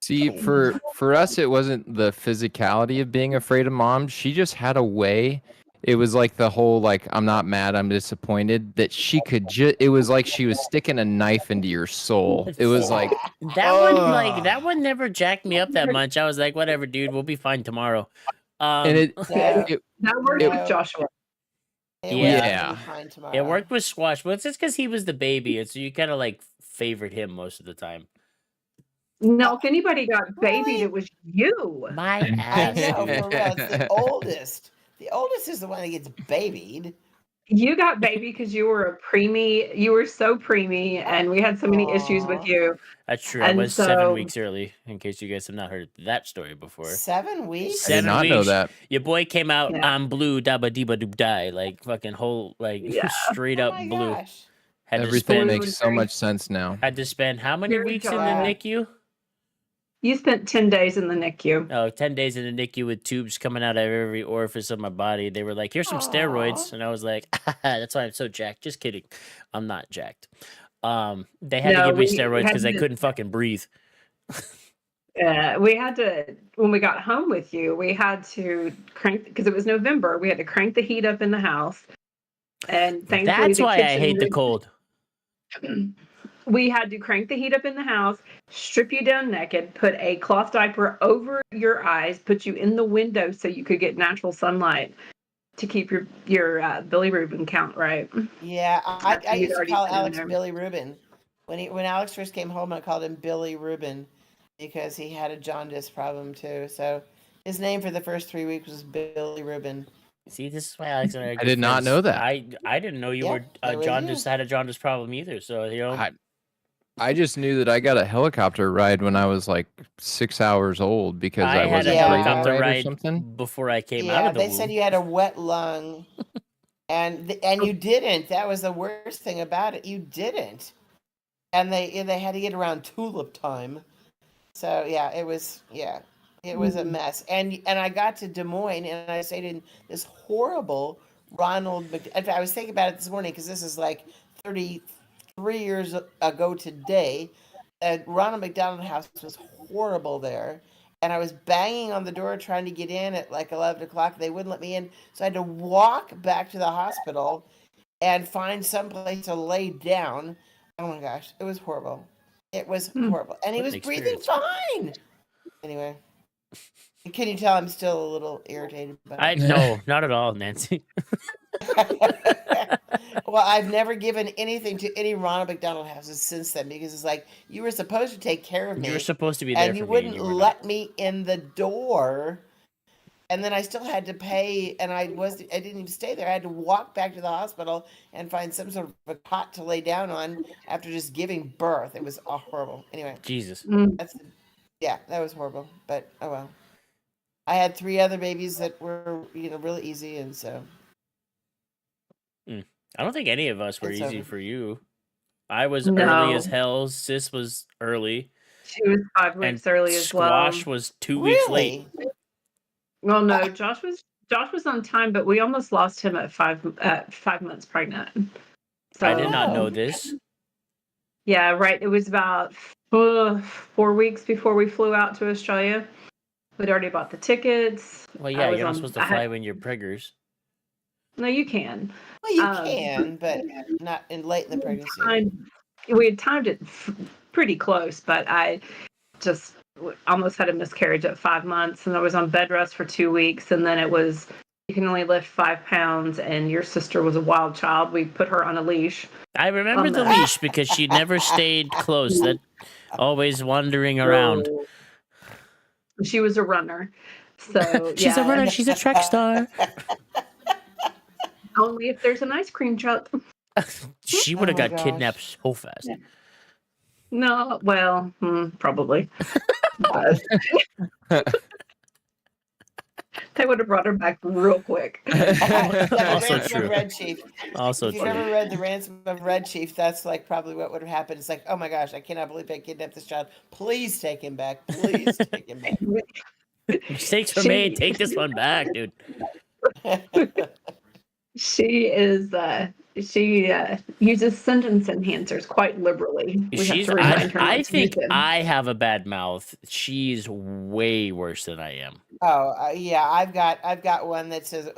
Speaker 2: See, for us, it wasn't the physicality of being afraid of mom. She just had a way. It was like the whole like I'm not mad, I'm disappointed that she could just. It was like she was sticking a knife into your soul. It was
Speaker 3: Yeah.
Speaker 2: like,
Speaker 1: that one never jacked me up that much. I was like, whatever, dude, we'll be fine tomorrow.
Speaker 2: and it
Speaker 3: No,
Speaker 2: it
Speaker 4: that worked with
Speaker 3: no,
Speaker 4: Joshua.
Speaker 3: it was
Speaker 1: Yeah.
Speaker 3: gonna
Speaker 2: yeah.
Speaker 3: be fine
Speaker 1: It
Speaker 3: tomorrow.
Speaker 1: worked with Squash, but it's just because he was the baby, and so you kind of like favored him most of the time.
Speaker 4: No, if anybody got babied,
Speaker 3: Really?
Speaker 4: it was you.
Speaker 1: My
Speaker 3: I
Speaker 1: ass,
Speaker 3: know,
Speaker 1: dude.
Speaker 3: for real. It's the oldest. The oldest is the one that gets babied.
Speaker 4: You got baby because you were a preemie. You were so preemie, and we had so many issues with
Speaker 3: Aw.
Speaker 4: you.
Speaker 1: That's true. I
Speaker 4: And
Speaker 1: was 7
Speaker 4: so,
Speaker 1: weeks early, in case you guys have not heard that story before.
Speaker 3: 7 weeks?
Speaker 2: I did
Speaker 1: 7
Speaker 2: not know
Speaker 1: weeks.
Speaker 2: that.
Speaker 1: Your boy came out,
Speaker 4: yeah,
Speaker 1: I'm blue, dabba dibba doob die, like fucking whole, like
Speaker 4: yeah.
Speaker 1: straight
Speaker 3: Oh
Speaker 1: up
Speaker 3: my
Speaker 1: blue.
Speaker 3: gosh.
Speaker 1: Had to
Speaker 2: Everything
Speaker 1: spend
Speaker 4: Blue
Speaker 2: makes
Speaker 4: and
Speaker 2: so
Speaker 4: very,
Speaker 2: much sense now.
Speaker 1: how many
Speaker 4: very
Speaker 1: weeks in the
Speaker 3: Yeah.
Speaker 4: dark.
Speaker 1: NICU?
Speaker 4: You spent 10 days in the NICU.
Speaker 1: Oh, 10 days in the NICU with tubes coming out of every orifice of my body. They were like, here's some
Speaker 3: Aw.
Speaker 1: steroids. And I was like, that's why I'm so jacked. Just kidding. I'm not jacked. They had to
Speaker 4: No,
Speaker 1: give me
Speaker 4: we
Speaker 1: steroids
Speaker 4: had
Speaker 1: because I
Speaker 4: to.
Speaker 1: couldn't fucking breathe.
Speaker 4: We had to, when we got home with you, we had to crank, because it was November, we had to crank the heat up in the house. And thankfully,
Speaker 1: That's
Speaker 4: the
Speaker 1: why I hate the
Speaker 4: kitchen,
Speaker 1: cold.
Speaker 4: we had to crank the heat up in the house, strip you down naked, put a cloth diaper over your eyes, put you in the window so you could get natural sunlight to keep your Billy Rubin count right.
Speaker 3: Yeah, I
Speaker 4: After you'd
Speaker 3: used to
Speaker 4: already
Speaker 3: call
Speaker 4: been in
Speaker 3: Alex
Speaker 4: there.
Speaker 3: Billy Rubin. When Alex first came home, I called him Billy Rubin because he had a jaundice problem too. So his name for the first 3 weeks was Billy Rubin.
Speaker 1: See, this is why Alex and I are
Speaker 2: I
Speaker 1: good
Speaker 2: did not
Speaker 1: friends.
Speaker 2: know that.
Speaker 1: I didn't know you
Speaker 3: Yeah,
Speaker 1: were
Speaker 3: it was
Speaker 1: jaundice,
Speaker 3: you.
Speaker 1: had a jaundice problem either. So,
Speaker 2: I just knew that I got a helicopter ride when I was like 6 hours old because
Speaker 1: I
Speaker 2: I
Speaker 1: had a
Speaker 2: wasn't
Speaker 3: Yeah.
Speaker 2: breathing
Speaker 1: helicopter
Speaker 2: right or
Speaker 1: ride
Speaker 2: something.
Speaker 1: before I came out
Speaker 3: Yeah,
Speaker 1: of the
Speaker 3: they said
Speaker 1: womb.
Speaker 3: you had a wet lung, and you didn't. That was the worst thing about it. You didn't, and they had to get around tulip time. So yeah, it was a mess. And I got to Des Moines and I stayed in this horrible Ronald Mc. In fact, I was thinking about it this morning because this is like 33 years ago today. Ronald McDonald House was horrible there. And I was banging on the door trying to get in at like 11 o'clock. They wouldn't let me in. So I had to walk back to the hospital and find someplace to lay down. Oh my gosh, it was horrible. It was horrible. And he
Speaker 1: What an
Speaker 3: was breathing
Speaker 1: experience.
Speaker 3: fine. Anyway, can you tell I'm still a little irritated by it?
Speaker 1: No, not at all, Nancy.
Speaker 3: Well, I've never given anything to any Ronald McDonald houses since then because it's like you were supposed to take care of
Speaker 1: You were
Speaker 3: me
Speaker 1: supposed to be there
Speaker 3: and you
Speaker 1: for me, and
Speaker 3: wouldn't
Speaker 1: you were
Speaker 3: let
Speaker 1: not.
Speaker 3: me in the door. And then I still had to pay, and I didn't even stay there. I had to walk back to the hospital and find some sort of a cot to lay down on after just giving birth. It was horrible. Anyway,
Speaker 1: Jesus.
Speaker 3: that's yeah, that was horrible. But oh well. I had 3 other babies that were really easy, and so
Speaker 1: I don't think any of us were
Speaker 3: it's
Speaker 1: easy
Speaker 3: over.
Speaker 1: for you. I was early as
Speaker 4: No,
Speaker 1: hell. Sis was early.
Speaker 4: she was 5
Speaker 1: And
Speaker 4: weeks early as well.
Speaker 1: Squash was 2 weeks late.
Speaker 3: Really?
Speaker 4: Well, no,
Speaker 3: Uh,
Speaker 4: Josh was on time, but we almost lost him at 5 months pregnant.
Speaker 1: I
Speaker 3: oh
Speaker 1: did
Speaker 4: So
Speaker 1: not know
Speaker 3: no.
Speaker 1: this.
Speaker 4: yeah, right. It was about 4 weeks before we flew out to Australia. We'd already bought the tickets.
Speaker 1: Well,
Speaker 4: I
Speaker 1: yeah,
Speaker 4: was
Speaker 1: you're not
Speaker 4: on.
Speaker 1: supposed to
Speaker 4: I had
Speaker 1: fly when you're preggers.
Speaker 4: no. You can.
Speaker 3: Well, you
Speaker 4: Um,
Speaker 3: can, but not late in the pregnancy.
Speaker 4: we had timed it pretty close, but I just almost had a miscarriage at 5 months, and I was on bed rest for 2 weeks, and then it was you can only lift 5 pounds, and your sister was a wild child. We put her on a leash.
Speaker 1: I remember
Speaker 4: On
Speaker 1: the
Speaker 4: the
Speaker 1: leash because she never stayed close. That always wandering around.
Speaker 4: She was a runner. So
Speaker 1: She's a
Speaker 4: yeah,
Speaker 1: runner. She's a track star.
Speaker 4: Only if there's an ice cream truck.
Speaker 1: She would have
Speaker 3: Oh my
Speaker 1: got kidnapped
Speaker 3: gosh.
Speaker 1: so fast.
Speaker 4: No, well, probably. They would have brought her back real quick.
Speaker 3: Yeah, the
Speaker 1: Also
Speaker 3: Ransom
Speaker 1: true.
Speaker 3: of Red Chief.
Speaker 1: Also
Speaker 3: If you've
Speaker 1: true.
Speaker 3: never read the Ransom of Red Chief, that's like probably what would have happened. It's like, oh my gosh, I cannot believe I kidnapped this child. Please take him back. Please take him back.
Speaker 1: Mistakes were made. Take this one back, dude.
Speaker 4: She is she uses sentence enhancers quite liberally. We have
Speaker 1: She's.
Speaker 4: to remind her
Speaker 1: I
Speaker 4: not to use
Speaker 1: think
Speaker 4: them.
Speaker 1: I have a bad mouth. She's way worse than I am.
Speaker 3: Oh yeah, I've got one that says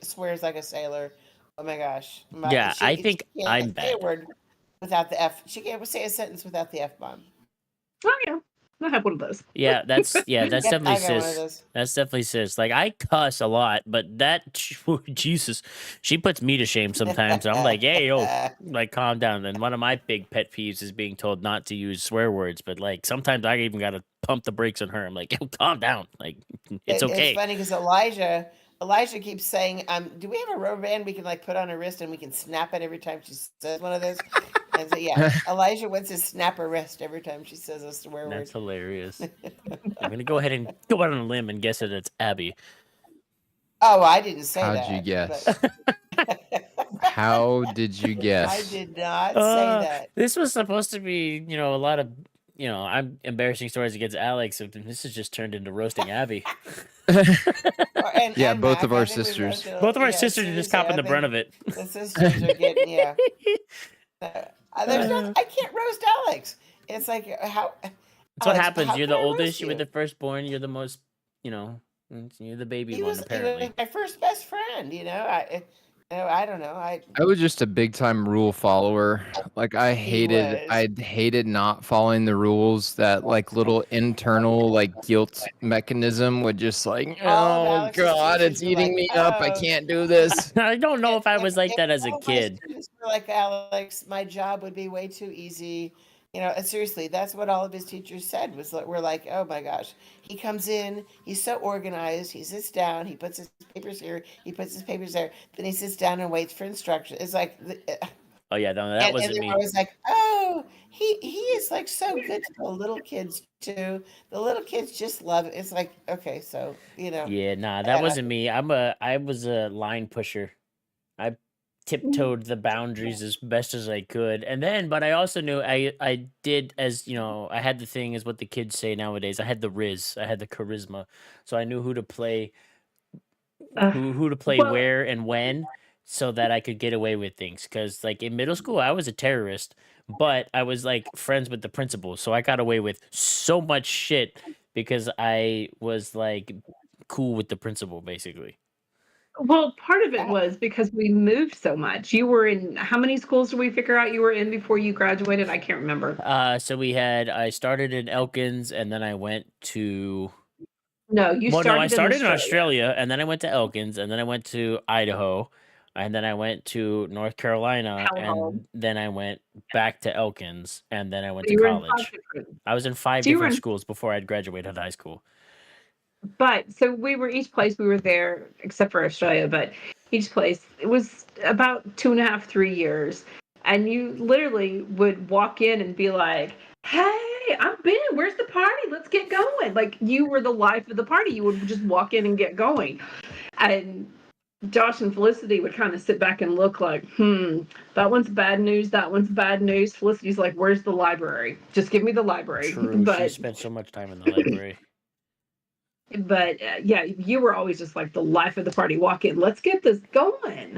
Speaker 3: swears like a sailor. Oh my gosh.
Speaker 1: Yeah, I think
Speaker 3: she can't
Speaker 1: I'm
Speaker 3: say
Speaker 1: bad.
Speaker 3: a word without the F. She can't say a sentence without the F bomb.
Speaker 4: Oh yeah, I have one of those.
Speaker 1: Yeah, that's
Speaker 3: Yep,
Speaker 1: definitely
Speaker 3: I got one of
Speaker 1: sis.
Speaker 3: those.
Speaker 1: That's definitely sis. Like I cuss a lot, but that Jesus, she puts me to shame sometimes. I'm like, hey yo, like calm down. And one of my big pet peeves is being told not to use swear words, but like sometimes I even gotta pump the brakes on her. I'm like, yo, calm down. Like it's
Speaker 3: It's
Speaker 1: okay.
Speaker 3: funny because Elijah keeps saying, do we have a rubber band we can like put on her wrist and we can snap it every time she says one of those? And so yeah, Elijah wants to snap her wrist every time she says a swear word.
Speaker 1: That's hilarious. I'm gonna go ahead and go out on a limb and guess that it's Abby.
Speaker 3: Oh, I didn't say
Speaker 2: How'd
Speaker 3: that.
Speaker 2: you guess?
Speaker 3: but-
Speaker 2: How did you
Speaker 3: I
Speaker 2: guess?
Speaker 3: did not say that.
Speaker 1: This was supposed to be, a lot of, I'm embarrassing stories against Alex. And this has just turned into roasting Abby.
Speaker 2: Yeah,
Speaker 3: And
Speaker 2: both
Speaker 3: Mac,
Speaker 2: of
Speaker 3: I
Speaker 2: our
Speaker 3: think we
Speaker 2: sisters.
Speaker 3: roasted
Speaker 1: Both of our
Speaker 3: yeah,
Speaker 1: sisters are just
Speaker 3: seriously,
Speaker 1: copping
Speaker 3: I
Speaker 1: the brunt
Speaker 3: think
Speaker 1: of it.
Speaker 3: The sisters are getting there's no, I can't roast Alex. It's like how.
Speaker 1: That's what
Speaker 3: Alex,
Speaker 1: happens.
Speaker 3: how
Speaker 1: You're
Speaker 3: can
Speaker 1: the
Speaker 3: I roast
Speaker 1: oldest. You were
Speaker 3: you?
Speaker 1: the firstborn. You're the most, you're the baby
Speaker 3: He
Speaker 1: one,
Speaker 3: was
Speaker 1: apparently.
Speaker 3: my first best friend. I don't know.
Speaker 2: I was just a big time rule follower. Like I
Speaker 3: He was.
Speaker 2: hated not following the rules. That like little internal like guilt mechanism would just like,
Speaker 3: All of
Speaker 2: oh
Speaker 3: Alex's
Speaker 2: God,
Speaker 3: teachers
Speaker 2: it's
Speaker 3: were
Speaker 2: eating
Speaker 3: like,
Speaker 2: me up. I
Speaker 3: oh.
Speaker 2: can't do this.
Speaker 1: I don't know if I was like that as a
Speaker 3: All my
Speaker 1: kid.
Speaker 3: students were like, Alex, my job would be way too easy. And seriously, that's what all of his teachers said was like, we're like, oh my gosh, he comes in, he's so organized, he sits down, he puts his papers here, he puts his papers there, then he sits down and waits for instructions. It's like,
Speaker 1: Oh yeah, no, that
Speaker 3: and
Speaker 1: wasn't
Speaker 3: they're
Speaker 1: me.
Speaker 3: always like, oh, he is like so good to the little kids too. The little kids just love it. It's like, okay, so
Speaker 1: Yeah, nah, that wasn't me. I was a line pusher. I tiptoed the boundaries as best as I could. But I also knew I did, as I had the thing, is what the kids say nowadays. I had the riz, I had the charisma. So I knew who to play who to play
Speaker 4: Well,
Speaker 1: where and when, so that I could get away with things. Cause like in middle school I was a terrorist, but I was like friends with the principal. So I got away with so much shit because I was like cool with the principal basically.
Speaker 4: well, part of it was because we moved so much. You were in how many schools did we figure out you were in before you graduated? I can't remember.
Speaker 1: So I started in Elkins and then I went to
Speaker 4: No, you
Speaker 1: Well, no, I
Speaker 4: started in
Speaker 1: started in
Speaker 4: Australia.
Speaker 1: Australia and then I went to Elkins and then I went to Idaho and then I went to North Carolina
Speaker 4: Hellhole.
Speaker 1: and then I went back to Elkins and then I went
Speaker 4: So
Speaker 1: to
Speaker 4: you were in 5
Speaker 1: college.
Speaker 4: different.
Speaker 1: I was in 5
Speaker 4: So you were
Speaker 1: different
Speaker 4: in,
Speaker 1: schools before I'd graduated high school.
Speaker 4: but so we were each place we were there, except for Australia, but each place it was about 2.5, 3 years, and you literally would walk in and be like, "Hey, I'm Ben. Where's the party? Let's get going!" Like you were the life of the party. You would just walk in and get going, and Josh and Felicity would kind of sit back and look like, that one's bad news, that one's bad news. Felicity's like, where's the library? Just give me the library.
Speaker 1: True, she
Speaker 4: But
Speaker 1: spent so much time in the library.
Speaker 4: yeah, you were always just like the life of the party. Walk in, let's get this going.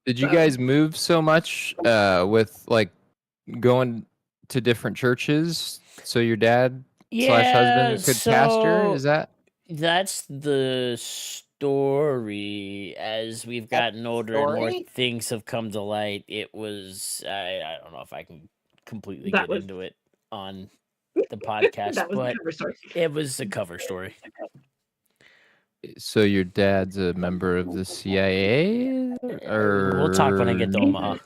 Speaker 2: Did you
Speaker 4: So-
Speaker 2: guys move so much with like going to different churches so your dad slash husband could pastor? Is that?
Speaker 1: That's the story. As we've gotten older and more
Speaker 3: story?
Speaker 1: things have come to light, it was I don't know if I can completely
Speaker 4: That
Speaker 1: get
Speaker 4: was-
Speaker 1: into it on the podcast,
Speaker 4: That was
Speaker 1: but
Speaker 4: the cover story.
Speaker 1: it was a cover story.
Speaker 2: So your dad's a member of the CIA, or
Speaker 1: We'll talk when I get to Omaha.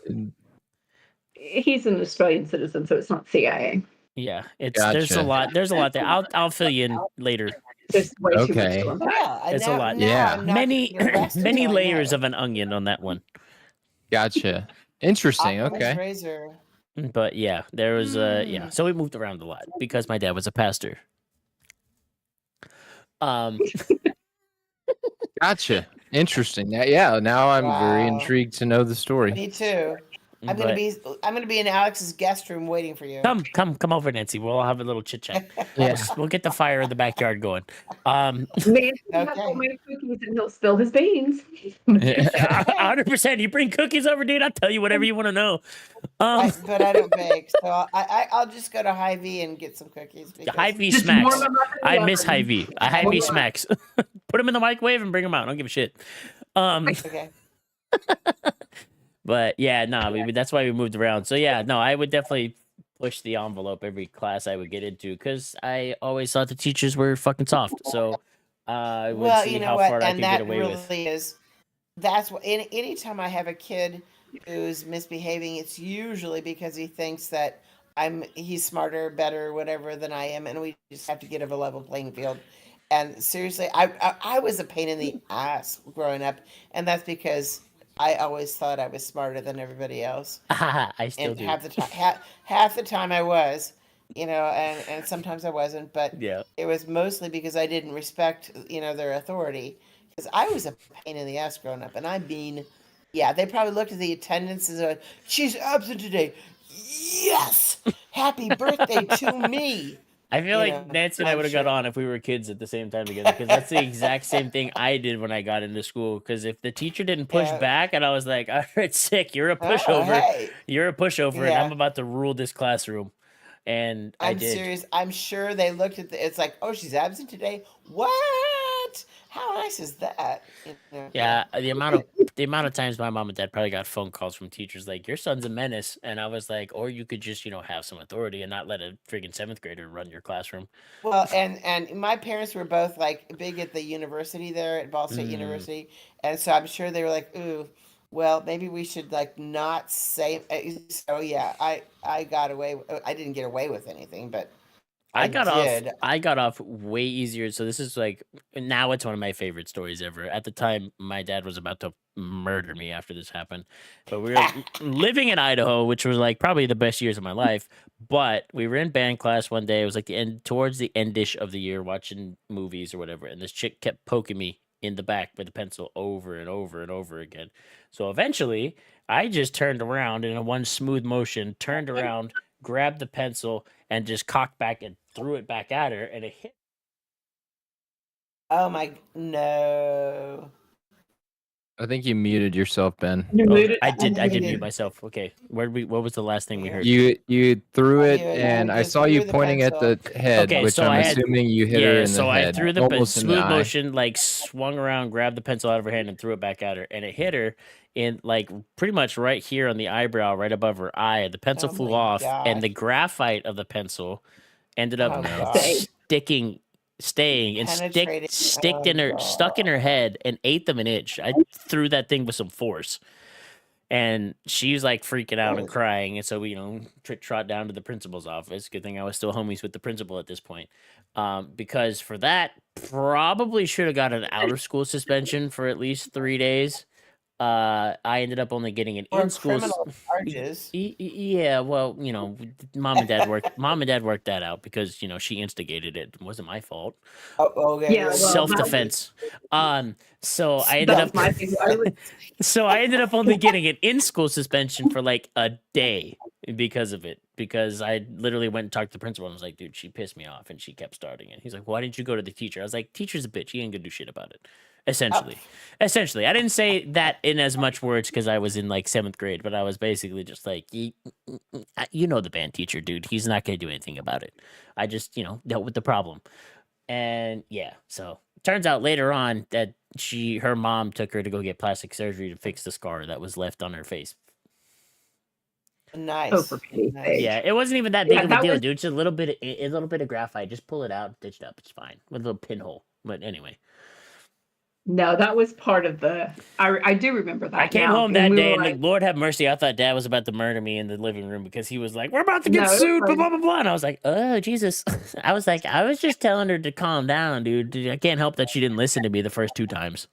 Speaker 4: He's an Australian citizen, so it's not CIA.
Speaker 1: Yeah, there's a
Speaker 2: Gotcha.
Speaker 1: lot. There's a lot there. I'll fill you in later.
Speaker 4: There's way too much
Speaker 2: Okay.
Speaker 4: to
Speaker 3: Oh,
Speaker 4: unpack.
Speaker 3: yeah.
Speaker 1: It's a lot.
Speaker 2: Yeah.
Speaker 3: I'm not
Speaker 1: Many
Speaker 3: gonna rest
Speaker 1: many
Speaker 3: until I
Speaker 1: layers
Speaker 3: know.
Speaker 1: of an onion on that one.
Speaker 2: Gotcha. Interesting.
Speaker 3: Occam's
Speaker 2: Okay.
Speaker 3: razor.
Speaker 1: But yeah, there was yeah. So we moved around a lot because my dad was a pastor. Um,
Speaker 2: Gotcha. Interesting. Yeah. Now I'm very
Speaker 3: Wow.
Speaker 2: intrigued to know the story.
Speaker 3: Me too. I'm gonna
Speaker 1: but
Speaker 3: be in Alex's guest room waiting for you.
Speaker 1: come over, Nancy. We'll all have a little chit chat.
Speaker 2: Yeah.
Speaker 1: We'll get the fire in the backyard going.
Speaker 4: Nancy has
Speaker 3: Okay.
Speaker 4: homemade cookies and he'll spill his beans.
Speaker 1: 100%. You bring cookies over, dude. I'll tell you whatever you want to know.
Speaker 3: But I don't bake, so I'll just go to Hy-Vee and get some cookies. Because
Speaker 1: Hy-Vee
Speaker 4: Just
Speaker 1: smacks.
Speaker 4: warm 'em up in the
Speaker 1: I miss
Speaker 4: oven.
Speaker 1: Hy-Vee. Hy-Vee smacks. Put them in the microwave and bring them out. I don't give a shit.
Speaker 3: Okay.
Speaker 1: But yeah, no, that's why we moved around. So yeah, no, I would definitely push the envelope every class I would get into because I always thought the teachers were fucking soft. So I would
Speaker 3: Well,
Speaker 1: see
Speaker 3: you know
Speaker 1: how
Speaker 3: what,
Speaker 1: far I
Speaker 3: and
Speaker 1: could get
Speaker 3: that
Speaker 1: away with.
Speaker 3: really is. That's what. Anytime I have a kid who's misbehaving, it's usually because he thinks that he's smarter, better, whatever than I am, and we just have to get of a level playing field. And seriously, I was a pain in the ass growing up, and that's because I always thought I was smarter than everybody else.
Speaker 1: I still
Speaker 3: And
Speaker 1: do.
Speaker 3: half the time I was, and sometimes I wasn't, but
Speaker 1: Yeah.
Speaker 3: it was mostly because I didn't respect, their authority. Because I was a pain in the ass growing up, and I mean, yeah, they probably looked at the attendance and said, "She's absent today." Yes, happy birthday to me.
Speaker 1: I feel like
Speaker 3: know,
Speaker 1: Nancy and I
Speaker 3: I'm
Speaker 1: would have got
Speaker 3: sure.
Speaker 1: on if we were kids at the same time together because that's the exact same thing I did when I got into school. Because if the teacher didn't push
Speaker 3: Yeah.
Speaker 1: back and I was like, all right, sick, you're a
Speaker 3: Oh,
Speaker 1: pushover.
Speaker 3: hey,
Speaker 1: You're a pushover, and
Speaker 3: yeah.
Speaker 1: I'm about to rule this classroom. And I
Speaker 3: I'm
Speaker 1: did.
Speaker 3: serious. I'm sure they looked at it's like, oh, she's absent today. What? How nice is that?
Speaker 1: Yeah, the amount of times my mom and dad probably got phone calls from teachers like, "Your son's a menace," and I was like, "Or you could just, have some authority and not let a friggin' seventh grader run your classroom."
Speaker 3: Well, and my parents were both like big at the university there at Ball State
Speaker 1: Mm.
Speaker 3: University, and so I'm sure they were like, ooh, well, maybe we should like not say. So yeah, I got away. I didn't get away with anything, but I did.
Speaker 1: I got off way easier. So this is like now it's one of my favorite stories ever. At the time, my dad was about to murder me after this happened. But we were living in Idaho, which was like probably the best years of my life. But we were in band class one day. It was like towards the endish of the year, watching movies or whatever. And this chick kept poking me in the back with a pencil over and over and over again. So eventually, I just turned around in a one smooth motion, turned around, grabbed the pencil, and just cocked back and threw it back at her, and it hit.
Speaker 3: Oh my no.
Speaker 2: I think you muted yourself, Ben.
Speaker 1: I did mute myself. Okay, what was the last thing we heard?
Speaker 2: You threw it,
Speaker 3: You
Speaker 2: and I
Speaker 3: just
Speaker 2: saw you
Speaker 3: threw the
Speaker 2: pointing at the head,
Speaker 1: Okay,
Speaker 2: which
Speaker 1: so
Speaker 2: I'm
Speaker 1: I had-
Speaker 2: assuming you hit her in the
Speaker 1: so
Speaker 2: head.
Speaker 1: I threw the
Speaker 2: almost in the
Speaker 1: smooth
Speaker 2: eye.
Speaker 1: motion, like swung around, grabbed the pencil out of her hand, and threw it back at her, and it hit her in like pretty much right here on the eyebrow, right above her eye. The pencil
Speaker 3: Oh
Speaker 1: flew
Speaker 3: my
Speaker 1: off, and
Speaker 3: gosh.
Speaker 1: the graphite of the pencil ended up
Speaker 3: Oh
Speaker 4: gosh.
Speaker 1: staying and
Speaker 3: Penetrating.
Speaker 1: stuck in her head and ate them an inch. I threw that thing with some force. And she was like freaking out and crying. And so we, trot down to the principal's office. Good thing I was still homies with the principal at this point. Because for that, probably should have got an out of school suspension for at least 3 days. I ended up only getting an
Speaker 3: Or
Speaker 1: in school.
Speaker 3: criminal charges.
Speaker 1: Yeah, well, mom and dad worked that out because she instigated it. It wasn't my fault.
Speaker 3: Oh, okay.
Speaker 4: Yeah, well,
Speaker 1: Self defense. So I ended up.
Speaker 4: my thing.
Speaker 1: So I ended up only getting an in-school suspension for like a day because of it. Because I literally went and talked to the principal and was like, "Dude, she pissed me off," and she kept starting it. He's like, "Why didn't you go to the teacher?" I was like, "Teacher's a bitch. He ain't gonna do shit about it." Essentially, I didn't say that in as much words because I was in like 7th grade, but I was basically just like, the band teacher, dude. He's not gonna do anything about it. I just dealt with the problem, and yeah. So turns out later on that her mom took her to go get plastic surgery to fix the scar that was left on her face.
Speaker 3: Nice.
Speaker 4: Oh, for pity's sake.
Speaker 1: Yeah, it wasn't even that big
Speaker 4: Yeah,
Speaker 1: of a
Speaker 4: that
Speaker 1: deal,
Speaker 4: was-
Speaker 1: dude. Just a little bit of graphite. Just pull it out, stitch it up. It's fine with a little pinhole. But anyway,
Speaker 4: No, that was part of the. I do remember that
Speaker 1: I came
Speaker 4: now,
Speaker 1: home
Speaker 4: and
Speaker 1: that
Speaker 4: we
Speaker 1: day,
Speaker 4: were
Speaker 1: and
Speaker 4: like,
Speaker 1: Lord have mercy, I thought Dad was about to murder me in the living room because he was like, "We're about to get
Speaker 4: no, it was
Speaker 1: sued," blah
Speaker 4: like,
Speaker 1: blah blah blah. And I was like, "Oh Jesus!" I was like, I was just telling her to calm down, dude. I can't help that she didn't listen to me the first 2 times.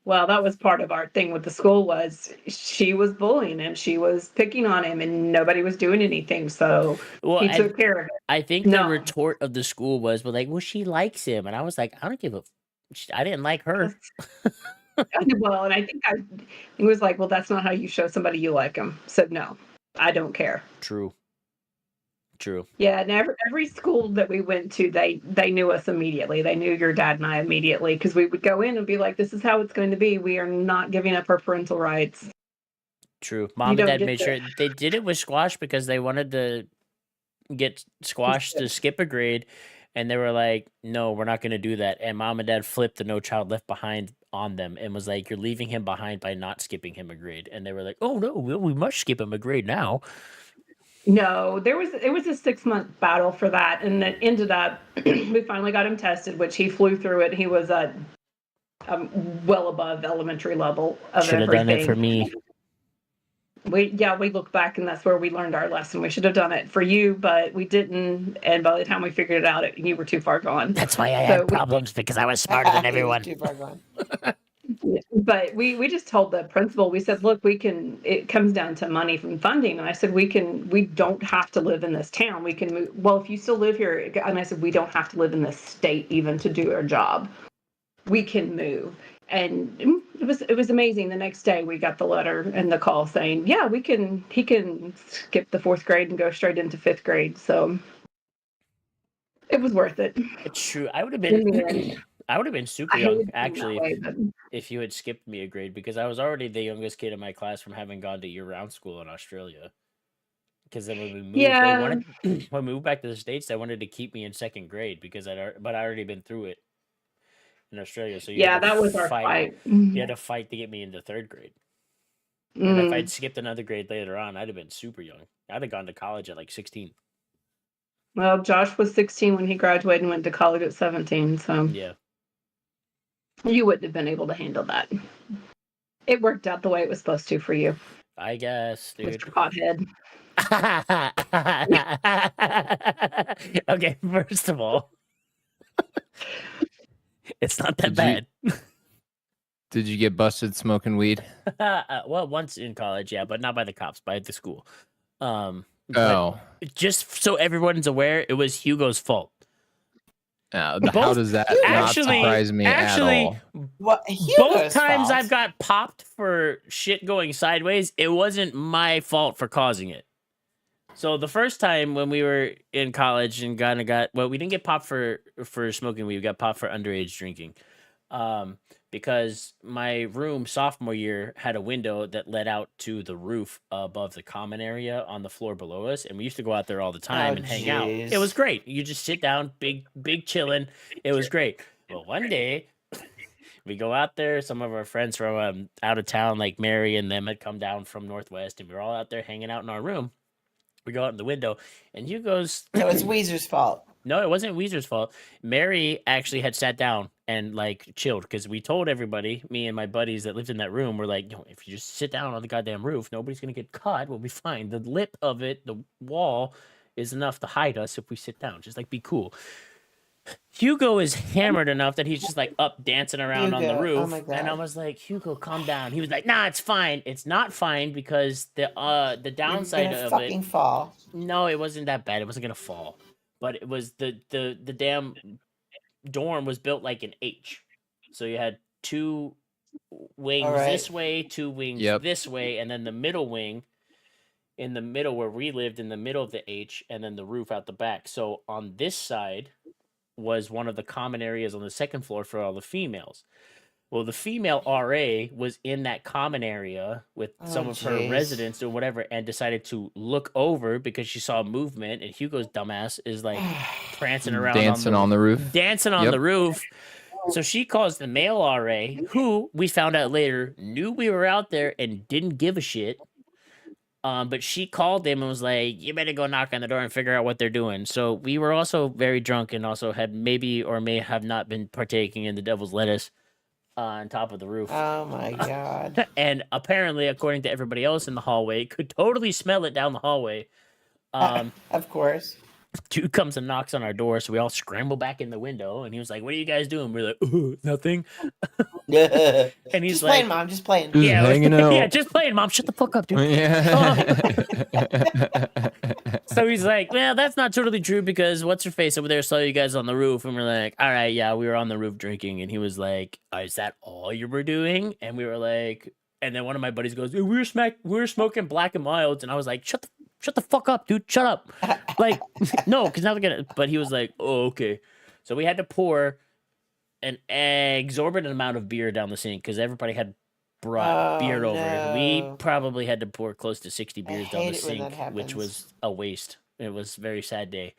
Speaker 4: well, that was part of our thing with the school was she was bullying him, she was picking on him, and nobody was doing anything. So
Speaker 1: Well,
Speaker 4: he took care of it.
Speaker 1: I think the
Speaker 4: No,
Speaker 1: retort of the school was, "Well, like, well, she likes him," and I was like, "I don't give a. I didn't like her."
Speaker 4: well, and I think he was like, well, that's not how you show somebody you like them. Said no, I don't care.
Speaker 1: True. True.
Speaker 4: Yeah, and every school that we went to, they knew us immediately. They knew your dad and I immediately because we would go in and be like, "This is how it's going to be. We are not giving up our parental rights.
Speaker 1: True.
Speaker 4: You
Speaker 1: Mom and
Speaker 4: don't
Speaker 1: Dad
Speaker 4: get
Speaker 1: made
Speaker 4: to."
Speaker 1: sure they did it with squash because they wanted to get squash to skip a grade, and they were like, "No, we're not going to do that." And Mom and Dad flipped the No Child Left Behind on them and was like, "You're leaving him behind by not skipping him a grade." And they were like, "Oh no, we must skip him a grade now."
Speaker 4: No, it was a 6 month battle for that, and it ended up we finally got him tested, which he flew through it. He was at well above elementary level of
Speaker 1: Should have done it for
Speaker 4: everything.
Speaker 1: me.
Speaker 4: We look back and that's where we learned our lesson. We should have done it for you, but we didn't. And by the time we figured it out, you were too far gone.
Speaker 1: That's why I
Speaker 4: So
Speaker 1: had problems because I was smarter than everyone.
Speaker 3: Too far gone.
Speaker 4: But we just told the principal, we said, look, it comes down to money from funding. And I said, we don't have to live in this town. We can move. Well, if you still live here, and I said, we don't have to live in this state even to do our job. We can move. And it was amazing. The next day we got the letter and the call saying, yeah, he can skip the 4th grade and go straight into 5th grade. So it was worth it.
Speaker 1: It's true. I would have
Speaker 4: In the
Speaker 1: been
Speaker 4: end,
Speaker 1: I would have been super
Speaker 4: I
Speaker 1: young
Speaker 4: hated being that
Speaker 1: actually
Speaker 4: way, but
Speaker 1: if you had skipped me a grade because I was already the youngest kid in my class from having gone to year-round school in Australia. Because then when we moved, they
Speaker 4: yeah,
Speaker 1: wanted when we moved back to the States, they wanted to keep me in 2nd grade because but I already been through it in Australia. So you
Speaker 4: yeah,
Speaker 1: had to
Speaker 4: that was our
Speaker 1: fight.
Speaker 4: fight.
Speaker 1: You had to fight to get me into 3rd grade. And if I'd
Speaker 4: Mm.
Speaker 1: skipped another grade later on, I'd have been super young. I'd have gone to college at like 16.
Speaker 4: Well, Josh was 16 when he graduated and went to college at 17, so
Speaker 1: Yeah.
Speaker 4: you wouldn't have been able to handle that. It worked out the way it was supposed to for you,
Speaker 1: I guess, dude.
Speaker 4: Mr. Pothead.
Speaker 1: Okay, first of all, it's not that
Speaker 2: Did you-
Speaker 1: bad.
Speaker 2: Did you get busted smoking weed?
Speaker 1: Well, once in college, yeah, but not by the cops, by the school. But
Speaker 2: Oh,
Speaker 1: just so everyone's aware, it was Hugo's fault.
Speaker 2: how
Speaker 1: Both-
Speaker 2: does that
Speaker 1: actually-
Speaker 2: not surprise me at all?
Speaker 3: Well,
Speaker 1: Both times I've got popped for shit going sideways, it wasn't my fault for causing it. So the first time when we were in college and we didn't get popped for smoking weed, we got popped for underage drinking. Because my room sophomore year had a window that led out to the roof above the common area on the floor below us, and we used to go out there all the time and hang out. It was great. You just sit down, big chilling. It was great. Well, one day we go out there. Some of our friends from out of town, like Mary and them, had come down from Northwest, and we were all out there hanging out in our room. We go out in the window, and Hugo's.
Speaker 3: So it's Weezer's fault.
Speaker 1: No, it wasn't Weezer's fault. Mary actually had sat down and like chilled because we told everybody, me and my buddies that lived in that room, were like, if you just sit down on the goddamn roof, nobody's gonna get caught. We'll be fine. The lip of it, the wall, is enough to hide us if we sit down. Just like be cool. Hugo is hammered enough that he's just like up dancing around on the
Speaker 3: Hugo,
Speaker 1: roof,
Speaker 3: oh my God.
Speaker 1: and I was like, Hugo, calm down. He was like, nah, it's fine. It's not fine because the downside
Speaker 3: You're
Speaker 1: of
Speaker 3: gonna
Speaker 1: it.
Speaker 3: fucking fall.
Speaker 1: No, it wasn't that bad. It wasn't gonna fall, but it was the damn dorm was built like an H, so you had 2 wings
Speaker 3: Alright.
Speaker 1: this way, 2 wings
Speaker 2: Yep.
Speaker 1: this way, and then the middle wing in the middle where we lived in the middle of the H, and then the roof out the back. So on this side was one of the common areas on the 2nd floor for all the females. Well, the female RA was in that common area with some
Speaker 3: Oh,
Speaker 1: of her
Speaker 3: jeez.
Speaker 1: residents or whatever, and decided to look over because she saw movement. And Hugo's dumbass is like prancing around,
Speaker 2: Dancing on the roof.
Speaker 1: dancing on
Speaker 2: Yep.
Speaker 1: the roof. So she calls the male RA, who we found out later knew we were out there and didn't give a shit. But she called him and was like, "You better go knock on the door and figure out what they're doing." So we were also very drunk and also had maybe or may have not been partaking in the devil's lettuce. on top of the roof.
Speaker 3: Oh my god.
Speaker 1: And apparently, according to everybody else in the hallway, could totally smell it down the hallway.
Speaker 3: Of course.
Speaker 1: Dude comes and knocks on our door, so we all scramble back in the window, and he was like, "What are you guys doing?" We're like, "Nothing." And he's
Speaker 3: just
Speaker 1: like,
Speaker 3: playing, Mom. Just playing.
Speaker 2: Just
Speaker 1: "Yeah,
Speaker 2: hanging out.
Speaker 1: yeah, just playing, Mom. Shut the fuck up, dude."
Speaker 2: Yeah.
Speaker 1: So he's like, "Well, that's not totally true because what's her face over there saw you guys on the roof," and we're like, "All right, yeah, we were on the roof drinking," and he was like, "Is that all you were doing?" And we were like, and then one of my buddies goes, "We were smoking Black and Milds," and I was like, "Shut the fuck up, dude. Shut up." Like, no, because now they're gonna. But he was like, "Oh, okay." So we had to pour an exorbitant amount of beer down the sink because everybody had brought beer over. We
Speaker 3: no.
Speaker 1: probably had to pour close to 60
Speaker 3: I
Speaker 1: beers down the
Speaker 3: hate it when that
Speaker 1: sink, which
Speaker 3: happens.
Speaker 1: was a waste. It was a very sad day.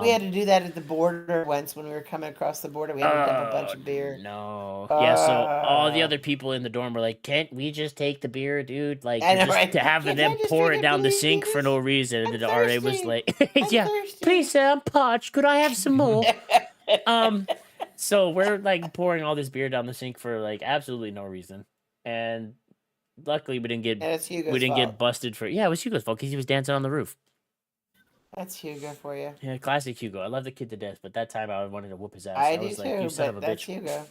Speaker 3: We had to do that at the border once when we were coming across the border. We had to dump a bunch of beer.
Speaker 1: No. Yeah, so all the
Speaker 3: Uh,
Speaker 1: other people in the dorm were like, "Can't we just take the beer, dude? Like,
Speaker 3: I
Speaker 1: you're
Speaker 3: know,
Speaker 1: just
Speaker 3: right?
Speaker 1: to have
Speaker 3: Can't
Speaker 1: them
Speaker 3: I just
Speaker 1: pour
Speaker 3: drink
Speaker 1: it
Speaker 3: it,
Speaker 1: down the
Speaker 3: please,
Speaker 1: sink for
Speaker 3: please?
Speaker 1: no reason." And
Speaker 3: I'm
Speaker 1: then the RA was
Speaker 3: thirsty.
Speaker 1: like,
Speaker 3: I'm
Speaker 1: "Yeah,
Speaker 3: thirsty.
Speaker 1: please, sir, I'm parched. Could I have some more?" So we're like pouring all this beer down the sink for like absolutely no reason. And luckily we didn't
Speaker 3: And it's Hugo's
Speaker 1: get
Speaker 3: fault.
Speaker 1: busted for. Yeah, it was Hugo's fault because he was dancing on the roof.
Speaker 3: That's Hugo for you.
Speaker 1: Yeah, classic Hugo. I love the kid to death, but that time I wanted to whoop his ass.
Speaker 3: I do
Speaker 1: was like,
Speaker 3: too,
Speaker 1: "You son
Speaker 3: but
Speaker 1: of a
Speaker 3: that's
Speaker 1: bitch."
Speaker 3: Hugo.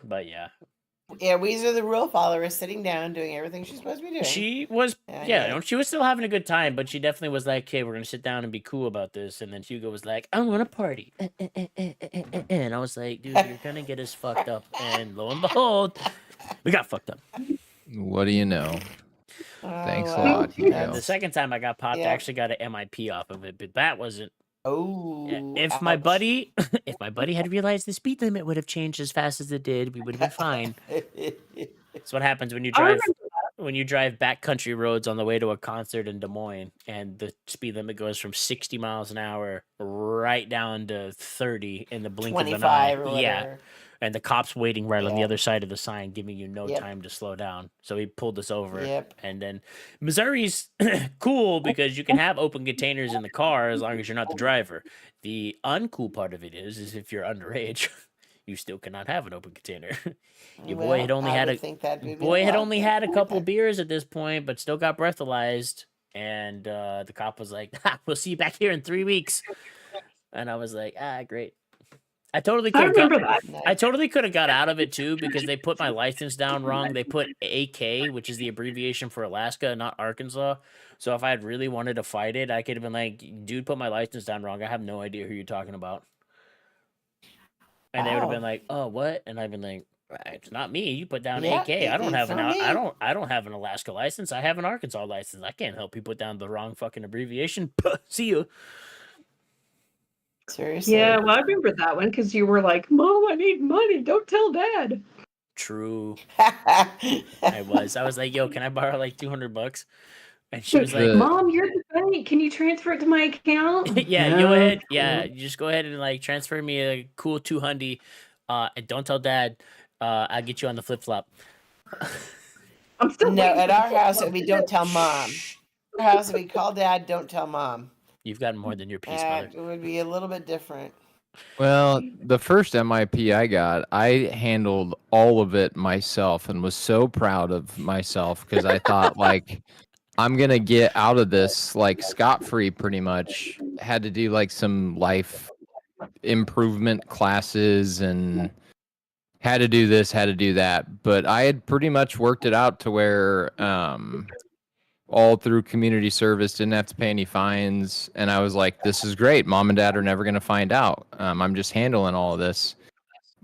Speaker 1: But yeah,
Speaker 3: Yeah, Weezer the rule follower is sitting down doing everything she's supposed to be doing.
Speaker 1: she was.
Speaker 3: Yeah,
Speaker 1: Yeah,
Speaker 3: yeah.
Speaker 1: she was still having a good time, but she definitely was like, "Okay, we're gonna sit down and be cool about this." And then Hugo was like, "I want to party," and I was like, "Dude, you're gonna get us fucked up." And lo and behold, we got fucked up.
Speaker 2: What do you know?
Speaker 3: Oh,
Speaker 2: Thanks a
Speaker 3: well,
Speaker 2: lot, Hugo.
Speaker 1: And the second time I got popped, I
Speaker 3: Yeah.
Speaker 1: actually got an MIP off of it, but that wasn't.
Speaker 3: Oh,
Speaker 1: If my
Speaker 3: ouch.
Speaker 1: buddy, if my buddy had realized the speed limit would have changed as fast as it did, we would have been fine. That's what happens when you
Speaker 4: I
Speaker 1: drive
Speaker 4: remember
Speaker 1: backcountry roads on the way to a concert in Des Moines, and the speed limit goes from 60 miles an hour right down to 30 in the blink of an eye.
Speaker 3: 25 or whatever.
Speaker 1: Yeah, and the cops waiting right on the
Speaker 3: Yeah.
Speaker 1: other side of the sign, giving you no
Speaker 3: Yep.
Speaker 1: time to slow down. So he pulled us over.
Speaker 3: Yep.
Speaker 1: And then Missouri's cool because you can have open containers in the car as long as you're not the driver. The uncool part of it is if you're underage, you still cannot have an open container. Your boy had
Speaker 3: Well,
Speaker 1: only
Speaker 3: I
Speaker 1: had
Speaker 3: would
Speaker 1: a
Speaker 3: think that would be
Speaker 1: boy had
Speaker 3: allowed.
Speaker 1: only had a couple beers at this point, but still got breathalyzed. And the cop was like, "We'll see you back here in 3 weeks." And I was like, "Great." I totally
Speaker 4: I
Speaker 1: could
Speaker 4: remember that.
Speaker 1: I totally could have got out of it too because they put my license down wrong. They put AK, which is the abbreviation for Alaska, not Arkansas. So if I had really wanted to fight it, I could have been like, "Dude, put my license down wrong. I have no idea who you're talking about." And they would have been
Speaker 3: Wow.
Speaker 1: like, "Oh, what?" And I've been like, "It's not me. You put down
Speaker 3: Yeah,
Speaker 1: AK. I don't
Speaker 3: it's
Speaker 1: have an
Speaker 3: not me."
Speaker 1: I don't have an Alaska license. I have an Arkansas license. I can't help you put down the wrong fucking abbreviation." See you.
Speaker 3: Seriously.
Speaker 4: Yeah, well, I remember that one because you were like, "Mom, I need money. Don't tell Dad."
Speaker 1: True. I was like, "Yo, can I borrow like $200?" And she was like,
Speaker 2: The-
Speaker 4: "Mom, you're the bank. Can you transfer it to my account?"
Speaker 1: "Yeah,
Speaker 4: No.
Speaker 1: go ahead. Yeah, you just go ahead and like transfer me a cool 200. And don't tell Dad. I'll get you on the flip flop."
Speaker 4: I'm still
Speaker 3: No,
Speaker 4: waiting
Speaker 3: at
Speaker 4: for
Speaker 3: our
Speaker 4: the
Speaker 3: house it would be don't tell Mom. Our house it would be call Dad, don't tell Mom.
Speaker 1: You've gotten more than your piece, mother.
Speaker 3: It would be a little bit different.
Speaker 2: Well, the first MIP I got, I handled all of it myself and was so proud of myself because I thought like I'm gonna get out of this like scot-free pretty much. Had to do like some life improvement classes and had to do this, had to do that. But I had pretty much worked it out to where all through community service, didn't have to pay any fines. And I was like, this is great. Mom and dad are never going to find out. I'm just handling all of this.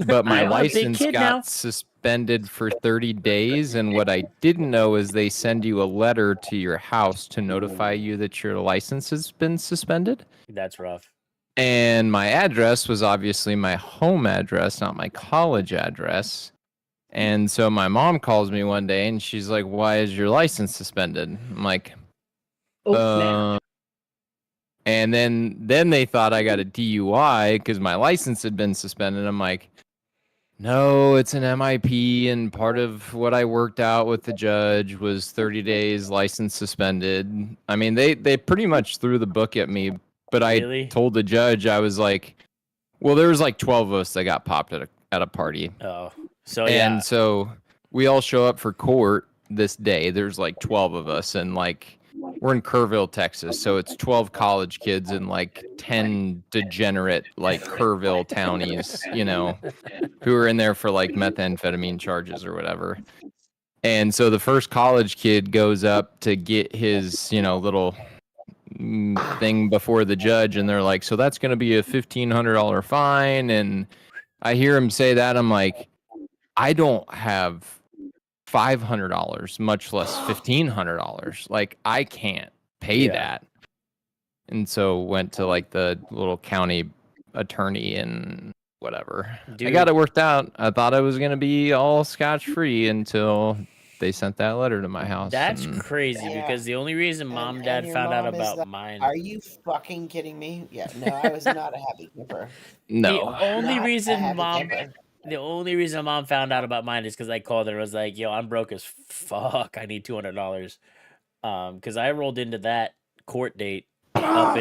Speaker 2: But my
Speaker 1: I'm a big
Speaker 2: license
Speaker 1: kid
Speaker 2: got
Speaker 1: now.
Speaker 2: suspended for 30 days. And what I didn't know is they send you a letter to your house to notify you that your license has been suspended.
Speaker 1: That's rough.
Speaker 2: And my address was obviously my home address, not my college address. And so my mom calls me one day and she's like, "Why is your license suspended?" I'm like,
Speaker 4: Oh, snap.
Speaker 2: and then they thought I got a DUI because my license had been suspended. I'm like, "No, it's an MIP, and part of what I worked out with the judge was 30 days license suspended." I mean, they pretty much threw the book at me, but
Speaker 1: Really?
Speaker 2: I told the judge, I was like, well, there was like 12 of us that got popped at a party.
Speaker 1: Oh, So
Speaker 2: And so we all show up for court this day. There's like 12 of us, and like we're in Kerrville, Texas. So it's 12 college kids and like 10 degenerate like Kerrville townies, you know, who are in there for like methamphetamine charges or whatever. And so the first college kid goes up to get his, you know, little thing before the judge, and they're like, so that's going to be a $1,500 fine. And I hear him say that. I'm like, I don't have $500, much less $1,500. Like, I can't pay that. And so went to like the little county attorney and whatever.
Speaker 1: Dude.
Speaker 2: I got it worked out. I thought I was going to be all scotch free until they sent that letter to my house.
Speaker 1: That's crazy because the only reason mom and dad found out about mine.
Speaker 3: Are you fucking kidding me? Yeah, no, I was not a happy camper.
Speaker 2: No.
Speaker 1: The only reason mom found out about mine is because I called her and was like, yo, I'm broke as fuck. I need $200. Because I rolled into that court date up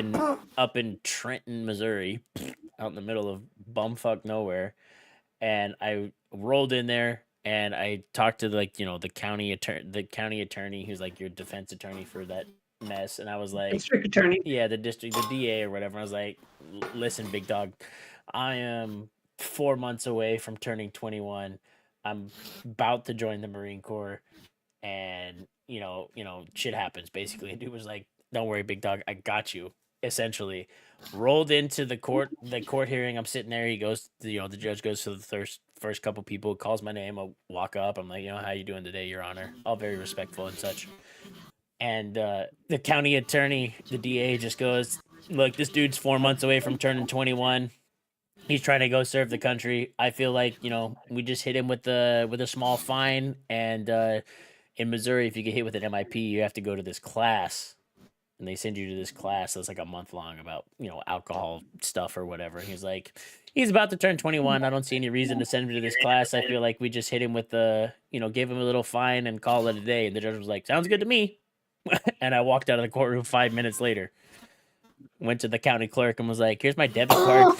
Speaker 1: in Trenton, Missouri, out in the middle of bumfuck nowhere. And I rolled in there and I talked to the county attorney who's like your defense attorney for that mess. And I was like,
Speaker 4: district attorney.
Speaker 1: Yeah, the DA or whatever. I was like, listen, big dog, I am 4 months away from turning 21. I'm about to join the Marine Corps, and shit happens basically. And dude was like, don't worry, big dog, I got you. Essentially, rolled into the court hearing. I'm sitting there. He goes, the judge goes to the first couple people, calls my name. I walk up. I'm like, how you doing today, Your Honor? All very respectful and such. And the county attorney, the DA, just goes, look, this dude's 4 months away from turning 21. He's trying to go serve the country. I feel like, we just hit him with a small fine. And in Missouri, if you get hit with an MIP, you have to go to this class. And they send you to this class that's like a month long about, alcohol stuff or whatever. And he's like, he's about to turn 21. I don't see any reason to send him to this class. I feel like we just hit him with gave him a little fine and call it a day. And the judge was like, sounds good to me. And I walked out of the courtroom 5 minutes later. Went to the county clerk and was like, here's my debit card.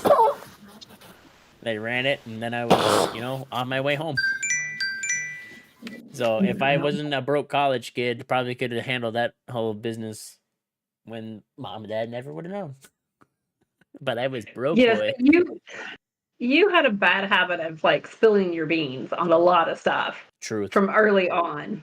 Speaker 1: They ran it, and then I was, on my way home. So if I wasn't a broke college kid, probably could have handled that whole business when mom and dad never would have known. But I was broke, boy.
Speaker 4: You had a bad habit of like spilling your beans on a lot of stuff.
Speaker 1: Truth.
Speaker 4: From early on.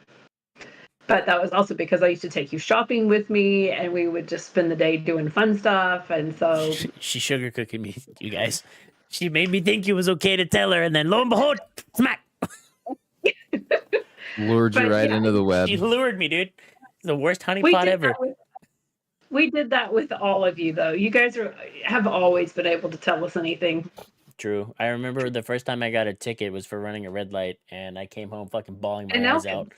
Speaker 4: But that was also because I used to take you shopping with me, and we would just spend the day doing fun stuff. And so
Speaker 1: she sugar cooking me, you guys. She made me think it was okay to tell her, and then lo and behold, smack.
Speaker 2: Lured you right into the web.
Speaker 1: She lured me, dude. The worst honeypot ever.
Speaker 4: We did that with all of you, though. You guys have always been able to tell us anything.
Speaker 1: True. I remember the first time I got a ticket was for running a red light, and I came home fucking bawling my eyes out.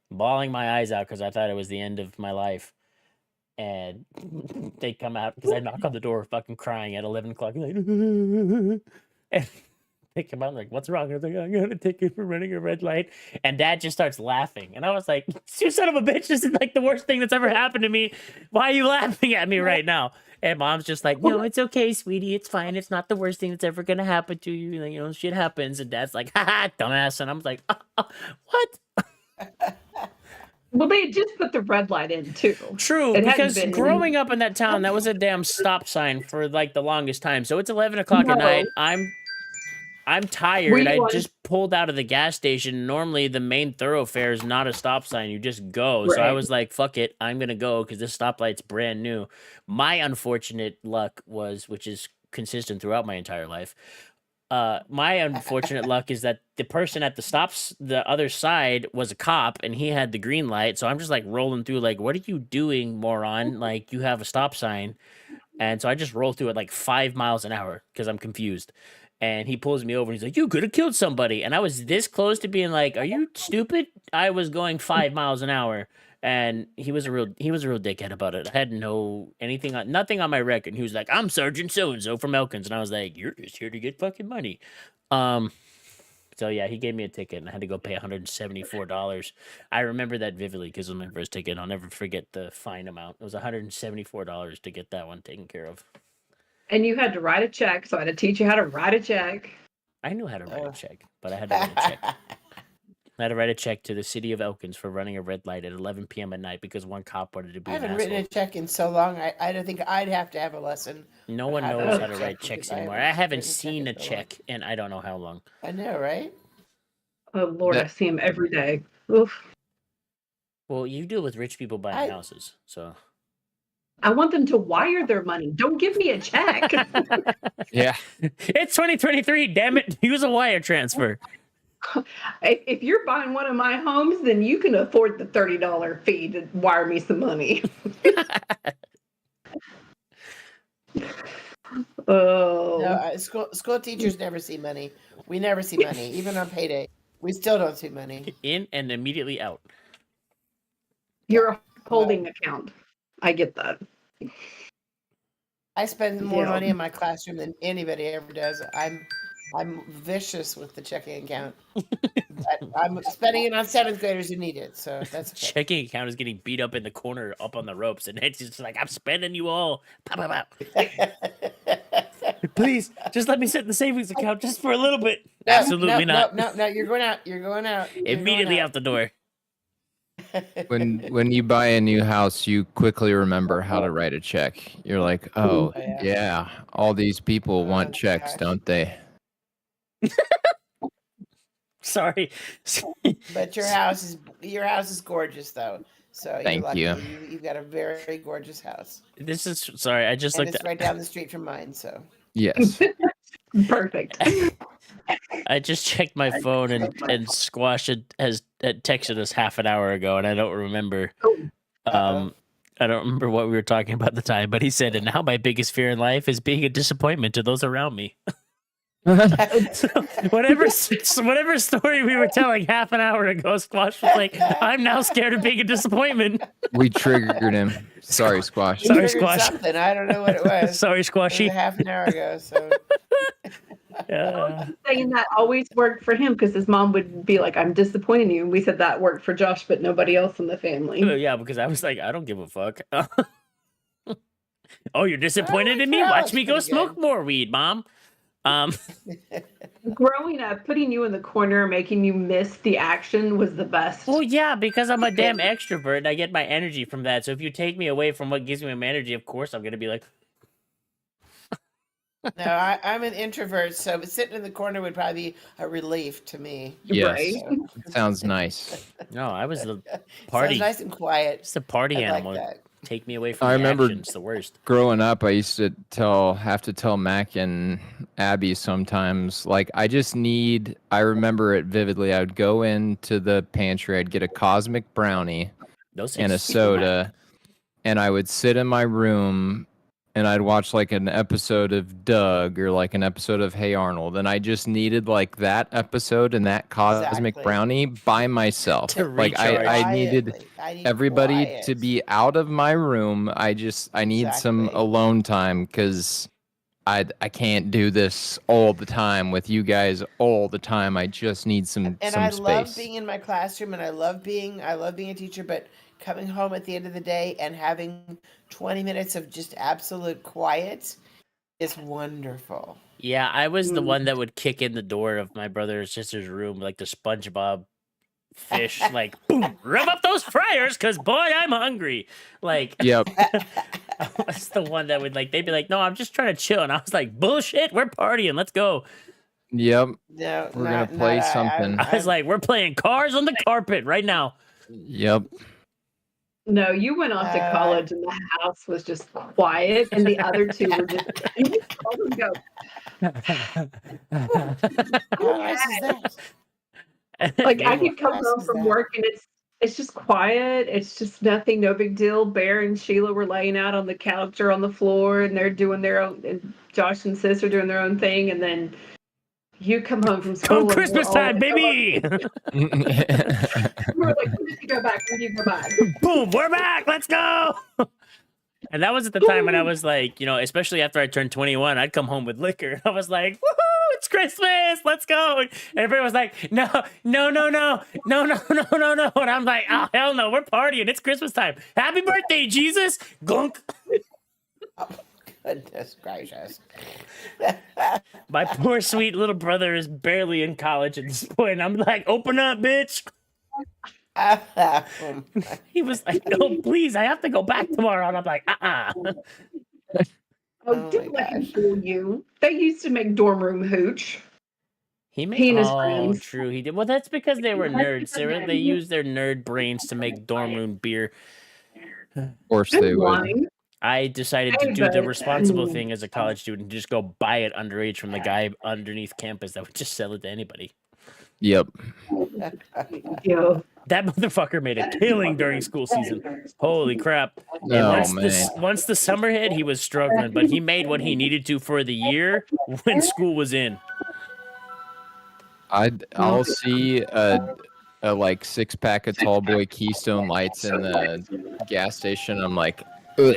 Speaker 1: Bawling my eyes out because I thought it was the end of my life. And they come out because I knock on the door fucking crying at 11 o'clock. Like, and they come out like, what's wrong? I was like, I got a ticket for running a red light. And dad just starts laughing. And I was like, you son of a bitch, this is like the worst thing that's ever happened to me. Why are you laughing at me right now? And mom's just like, no, it's okay, sweetie. It's fine. It's not the worst thing that's ever going to happen to you. Shit happens. And dad's like, haha, dumbass. And I'm like, what?
Speaker 4: Well, they just put the red light in too.
Speaker 1: True, because growing up in that town, that was a damn stop sign for like the longest time. So it's 11 o'clock at night. I'm tired. I just pulled out of the gas station. Normally, the main thoroughfare is not a stop sign. You just go. Right. So I was like, fuck it. I'm going to go because this stoplight's brand new. My unfortunate luck was, which is consistent throughout my entire life, my unfortunate luck is that the person at the other side was a cop and he had the green light. So I'm just like rolling through like, what are you doing, moron? Like you have a stop sign. And so I just roll through at like 5 miles an hour because I'm confused. And he pulls me over and he's like, you could have killed somebody. And I was this close to being like, are you stupid? I was going 5 miles an hour. And he was a real dickhead about it. I had nothing on my record. He was like, I'm Sergeant so-and-so from Elkins. And I was like, you're just here to get fucking money. So yeah, he gave me a ticket and I had to go pay $174. I remember that vividly because it was my first ticket. I'll never forget the fine amount. It was $174 to get that one taken care of.
Speaker 4: And you had to write a check, so I had to teach you how to write a check.
Speaker 1: I knew how to write a check, but I had to write a check. I had to write a check to the city of Elkins for running a red light at 11 p.m. at night because one cop wanted to be
Speaker 3: I
Speaker 1: an
Speaker 3: haven't written a
Speaker 1: asshole.
Speaker 3: check in so long. I don't think I'd have to have a lesson.
Speaker 1: No
Speaker 3: on
Speaker 1: one
Speaker 3: how to
Speaker 1: knows
Speaker 3: write
Speaker 1: how
Speaker 3: a
Speaker 1: to
Speaker 3: check
Speaker 1: write
Speaker 3: because
Speaker 1: checks
Speaker 3: I
Speaker 1: anymore. I
Speaker 3: haven't
Speaker 1: haven't
Speaker 3: written
Speaker 1: seen a
Speaker 3: in so long.
Speaker 1: check in I don't know how long.
Speaker 3: I know, right?
Speaker 4: Oh Lord, I
Speaker 2: That
Speaker 4: see him every day. Oof.
Speaker 1: Well, you deal with rich people buying
Speaker 3: I
Speaker 1: houses, so.
Speaker 4: I want them to wire their money. Don't give me a check.
Speaker 2: yeah.
Speaker 1: It's 2023, damn it. Use a wire transfer.
Speaker 4: If you're buying one of my homes, then you can afford the $30 fee to wire me some money.
Speaker 3: no
Speaker 4: Oh,
Speaker 3: school teachers never see money. We never see money, even on payday. We still don't see money.
Speaker 1: In and immediately out.
Speaker 4: you're a
Speaker 3: Well,
Speaker 4: holding account. I get that.
Speaker 3: I spend more
Speaker 4: Yeah.
Speaker 3: money in my classroom than anybody ever does. I'm vicious with the checking account. But I'm spending it on seventh graders who need it, so that's okay.
Speaker 1: Checking account is getting beat up in the corner up on the ropes, and it's just like, I'm spending you all. Pow, pow, pow. Please, just let me sit in the savings account just for a little bit.
Speaker 3: No,
Speaker 1: Absolutely not.
Speaker 3: No, you're going out. You're going out. You're
Speaker 1: Immediately
Speaker 3: going
Speaker 1: out the door.
Speaker 2: When you buy a new house, you quickly remember how to write a check. You're like, oh
Speaker 3: Oh, yeah.
Speaker 2: yeah, all these people want
Speaker 3: Oh,
Speaker 2: checks,
Speaker 3: gosh.
Speaker 2: don't they?
Speaker 1: Sorry.
Speaker 3: But your house is gorgeous though. So you're
Speaker 2: Thank
Speaker 3: lucky.
Speaker 2: you.
Speaker 3: You've got a very gorgeous house.
Speaker 1: This is sorry. I just
Speaker 3: And
Speaker 1: looked
Speaker 3: it's right down the street from mine, so
Speaker 2: Yes.
Speaker 4: Perfect.
Speaker 1: I just checked my phone and Squash had texted us half an hour ago, and I don't remember.
Speaker 3: uh-oh.
Speaker 1: I don't remember what we were talking about at the time, but he said, "And now my biggest fear in life is being a disappointment to those around me." So whatever story we were telling half an hour ago, Squash was like, "I'm now scared of being a disappointment."
Speaker 2: We triggered him. Sorry, Squash.
Speaker 3: You
Speaker 1: Sorry,
Speaker 3: triggered
Speaker 1: Squash.
Speaker 3: something. I don't know what it was.
Speaker 1: Sorry,
Speaker 3: It was
Speaker 1: Squashy.
Speaker 3: a half an hour ago, so
Speaker 4: Saying that always worked for him because his mom would be like, I'm disappointing you. And we said that worked for Josh, but nobody else in the family.
Speaker 1: Yeah, because I was like, I don't give a fuck. Oh, you're disappointed in me?
Speaker 3: Well,
Speaker 1: Watch
Speaker 3: it's
Speaker 1: me go
Speaker 3: pretty
Speaker 1: smoke
Speaker 3: good.
Speaker 1: more weed, Mom.
Speaker 4: Growing up, putting you in the corner, making you miss the action was the best.
Speaker 1: Well, yeah, because I'm a damn extrovert and I get my energy from that. So if you take me away from what gives me my energy, of course I'm gonna be like,
Speaker 3: No, I'm an introvert, so sitting in the corner would probably be a relief to me.
Speaker 2: Yes.
Speaker 4: Right.
Speaker 3: So,
Speaker 2: Sounds nice.
Speaker 1: no, I was the party.
Speaker 3: sounds nice and quiet.
Speaker 1: It's the party
Speaker 3: I like
Speaker 1: animal.
Speaker 3: that.
Speaker 1: Take me away from
Speaker 2: I
Speaker 1: the
Speaker 2: remember
Speaker 1: action. It's the worst.
Speaker 2: growing up, I used to have to tell Mac and Abby sometimes, like, I remember it vividly. I would go into the pantry, I'd get a cosmic brownie
Speaker 1: Those
Speaker 2: and a
Speaker 1: things
Speaker 2: soda, and I would sit in my room and I'd watch like an episode of Doug or like an episode of Hey Arnold, and I just needed like that episode and that cosmic
Speaker 3: Exactly.
Speaker 2: brownie by myself.
Speaker 1: To
Speaker 2: Like I needed
Speaker 3: Quietly. I need
Speaker 2: everybody
Speaker 3: quiet.
Speaker 2: to be out of my room. I need some
Speaker 3: Exactly.
Speaker 2: alone time because I can't do this all the time with you guys all the time. I just need some
Speaker 3: And I love
Speaker 2: space.
Speaker 3: being in my classroom, and I love being a teacher, but coming home at the end of the day and having 20 minutes of just absolute quiet is wonderful.
Speaker 1: Yeah, I was the one that would kick in the door of my brother and sister's room like the SpongeBob fish, like boom, rev up those fryers, cause boy, I'm hungry. Like,
Speaker 2: Yep.
Speaker 1: I was the one that would like. They'd be like, "No, I'm just trying to chill," and I was like, "Bullshit, we're partying. Let's go."
Speaker 2: Yep.
Speaker 3: No,
Speaker 2: We're gonna
Speaker 3: not
Speaker 2: play
Speaker 3: I.
Speaker 2: something.
Speaker 1: I was like, "We're playing cars on the carpet right now."
Speaker 2: Yep.
Speaker 4: No, you went off to college and the house was just quiet, and the other two were just you just call them go.
Speaker 3: How nice is that?
Speaker 4: Like I
Speaker 1: Yeah.
Speaker 4: could come
Speaker 3: Nice
Speaker 4: home
Speaker 3: is
Speaker 4: from
Speaker 3: that?
Speaker 4: work and it's just quiet. It's just nothing, no big deal. Bear and Sheila were laying out on the couch or on the floor, and they're doing their own. And Josh and Sis are doing their own thing, and then you come home from school.
Speaker 1: Come
Speaker 4: and we're
Speaker 1: Christmas
Speaker 4: all
Speaker 1: time,
Speaker 4: like,
Speaker 1: baby!
Speaker 4: We're like, when did you go back? When did you go back?
Speaker 1: Boom, we're back. Let's go. And that was at the time when I was like, especially after I turned 21, I'd come home with liquor. I was like, woohoo, it's Christmas, let's go. And everybody was like, no. And I'm like, oh, hell no, we're partying. It's Christmas time. Happy birthday, Jesus. Gunk.
Speaker 3: Goodness gracious.
Speaker 1: My poor sweet little brother is barely in college at this point. I'm like, open up, bitch. He was like, no, please, I have to go back tomorrow. And I'm like,
Speaker 4: Oh,
Speaker 3: Oh my
Speaker 4: don't let him
Speaker 3: gosh.
Speaker 4: fool you. They used to make dorm room hooch.
Speaker 1: He made
Speaker 4: He and his
Speaker 1: oh
Speaker 4: friends.
Speaker 1: true he did. Well, that's because they were nerds. They used their nerd brains to make dorm room beer.
Speaker 2: Of course
Speaker 4: I'm
Speaker 2: they would.
Speaker 4: lying.
Speaker 1: I decided to
Speaker 4: Hey,
Speaker 1: do the
Speaker 4: but
Speaker 1: responsible thing as a college student and just go buy it underage from the guy underneath campus that would just sell it to anybody.
Speaker 2: Yep.
Speaker 4: yeah.
Speaker 1: That motherfucker made a killing during school season. Holy crap. And
Speaker 2: Oh man.
Speaker 1: once the summer hit, he was struggling, but he made what he needed to for the year when school was in.
Speaker 2: I'll see a like 6-pack of tall boy Keystone Lights in the gas station. I'm like, ugh.